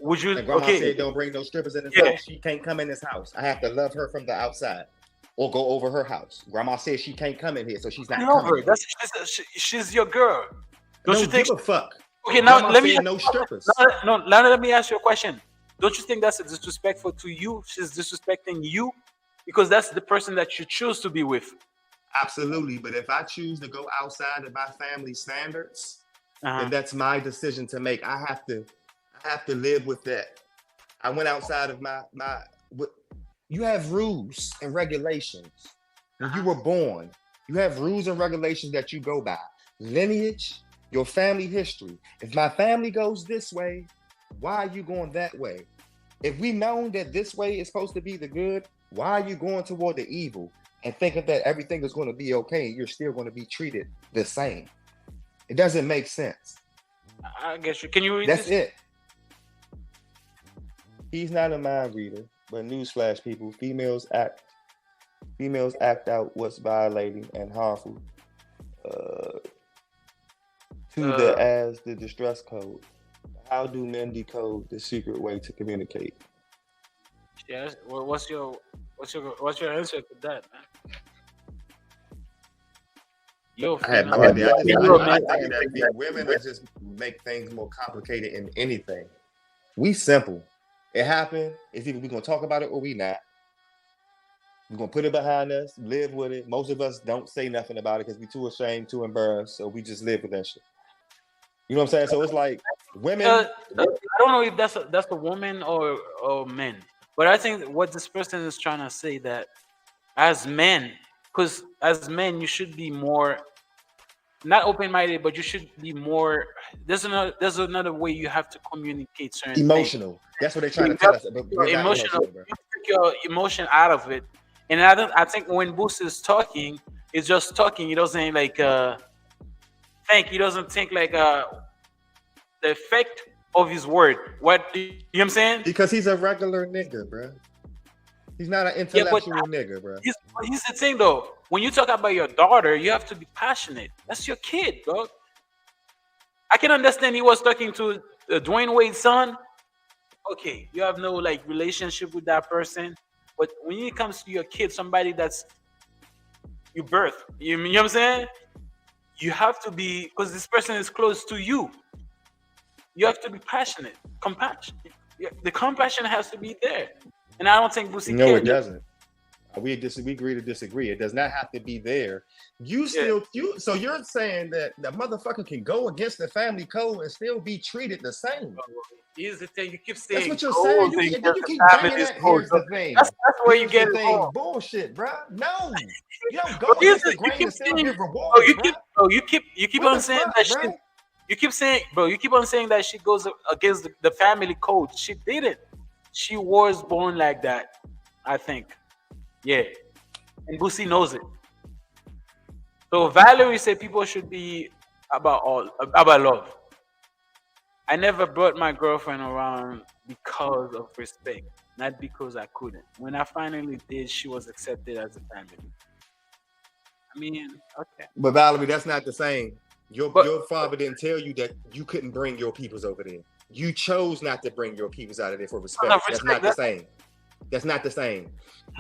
Would you? And grandma said, "Don't bring no strippers in this house. She can't come in this house. I have to love her from the outside, or go over her house." Grandma says she can't come in here, so she's not coming. She's your girl. Don't you think? Give a fuck. Okay, now grandma let me. No strippers. No, now let me ask you a question. Don't you think that's disrespectful to you? She's disrespecting you because that's the person that you choose to be with. Absolutely, but if I choose to go outside of my family standards, then that's my decision to make. I have to live with that. I went outside of my. You have rules and regulations. When you were born, you have rules and regulations that you go by. Lineage, your family history. If my family goes this way, why are you going that way? If we known that this way is supposed to be the good, why are you going toward the evil? and thinking that everything is going to be okay, you're still going to be treated the same. It doesn't make sense. I guess you can you read That's this? it. He's not a mind reader, but newsflash, people: females act out what's violating and harmful to the distress code. How do men decode the secret way to communicate? Yes. Well, what's your answer to that, man? Yo, I have no idea. I think that women just make things more complicated in anything. We simple. It happened. It's either we're gonna talk about it or we not. We're gonna put it behind us, live with it. Most of us don't say nothing about it because we're too ashamed, too embarrassed. So we just live with that shit. You know what I'm saying? So it's like women. I don't know if that's a woman or men, but I think what this person is trying to say that as men, because as men you should be more not open-minded, but you should be more. There's another way you have to communicate certain emotional. Things. That's what they're trying to tell us. Emotional. You take your emotion out of it, and I think when Boosie is talking, it's just talking. He doesn't like think. He doesn't think like the effect of his word. What you know what I'm saying? Because he's a regular nigga, bro. He's not an intellectual nigga, bro. Here's the thing, though. When you talk about your daughter, you have to be passionate. That's your kid, dog. I can understand he was talking to Dwayne Wade's son. Okay, you have no like relationship with that person, but when it comes to your kid, somebody that's you birth, you know what I'm saying? You have to be, because this person is close to you. You have to be passionate, compassion. The compassion has to be there. And I don't think Boosie No, it doesn't. We agree to disagree. It does not have to be there. So you're saying that the motherfucker can go against the family code and still be treated the same. Here's the thing. You keep saying that's what you're saying. You keep bringing that. Here's the thing. That's where you get it wrong. Bullshit, bro. No, you don't go against the grain and still give rewards. You keep on saying that shit. You keep saying, bro. You keep on saying that she goes against the family code. She didn't. She was born like that, I think. Yeah. And Boosie knows it. So Valerie said people should be about love. I never brought my girlfriend around because of respect, not because I couldn't. When I finally did, she was accepted as a family. I mean, okay. But Valerie, that's not the same. Your father didn't tell you that you couldn't bring your peoples over there. You chose not to bring your peoples out of there for respect. That's not the same. That's not the same.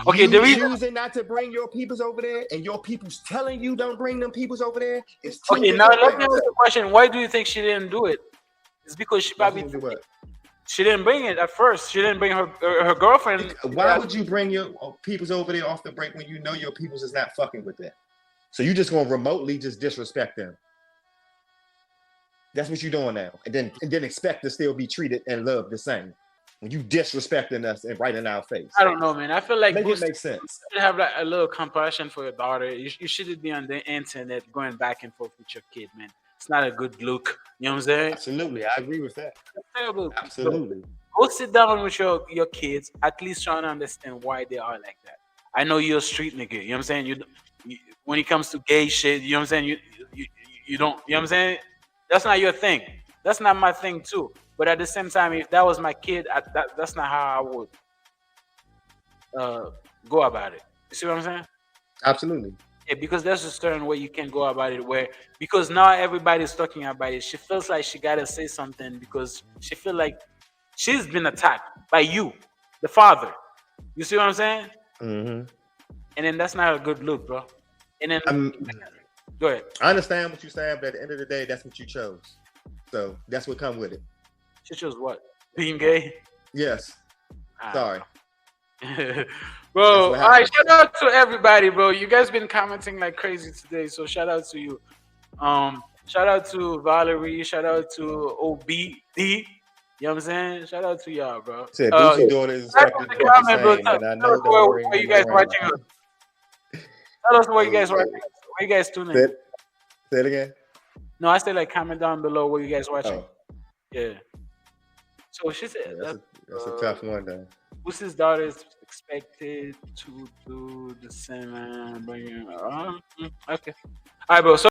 Okay, the reason choosing not to bring your peoples over there and your peoples telling you don't bring them peoples over there is too okay. Now let me ask the question: why do you think she didn't do it? It's because she probably she didn't bring it at first. She didn't bring her girlfriend. Why would you bring your peoples over there off the break when you know your peoples is not fucking with that? So you just gonna remotely just disrespect them. That's what you're doing now, and then expect to still be treated and loved the same. When you disrespecting us and right in our face. I don't know, man. I feel like it makes sense. You should have like a little compassion for your daughter. You shouldn't be on the internet going back and forth with your kid, man. It's not a good look. You know what I'm saying? Absolutely, I agree with that. It's terrible. Absolutely. Go sit down with your kids, at least trying to understand why they are like that. I know you're a street nigga. You know what I'm saying? You when it comes to gay shit, you know what I'm saying? You don't. You know what I'm saying? That's not your thing. That's not my thing too. But at the same time, if that was my kid, that's not how I would go about it. You see what I'm saying? Absolutely. Yeah, because there's a certain way you can go about it because now everybody's talking about it. She feels like she gotta say something because she feel like she's been attacked by you, the father. You see what I'm saying? Mm-hmm. And then that's not a good look, bro. And then go ahead. I understand what you're saying, but at the end of the day, that's what you chose. So that's what comes with it. She chose what? Being gay? Yes. Sorry. Bro, all right, shout out to everybody, bro. You guys been commenting like crazy today, so shout out to you. Shout out to Valerie, shout out to OBD. You know what I'm saying? Shout out to y'all, bro. Said Boosie daughter is expected to be the same, and I know where you guys watching us. Tell us where you guys watching us. Where you guys tuning in? Say it again. No, I said like comment down below where you guys watching. Oh. Yeah. So she said That's a tough one, though. Boosie's daughter is expected to do the same. Okay. All right, bro. So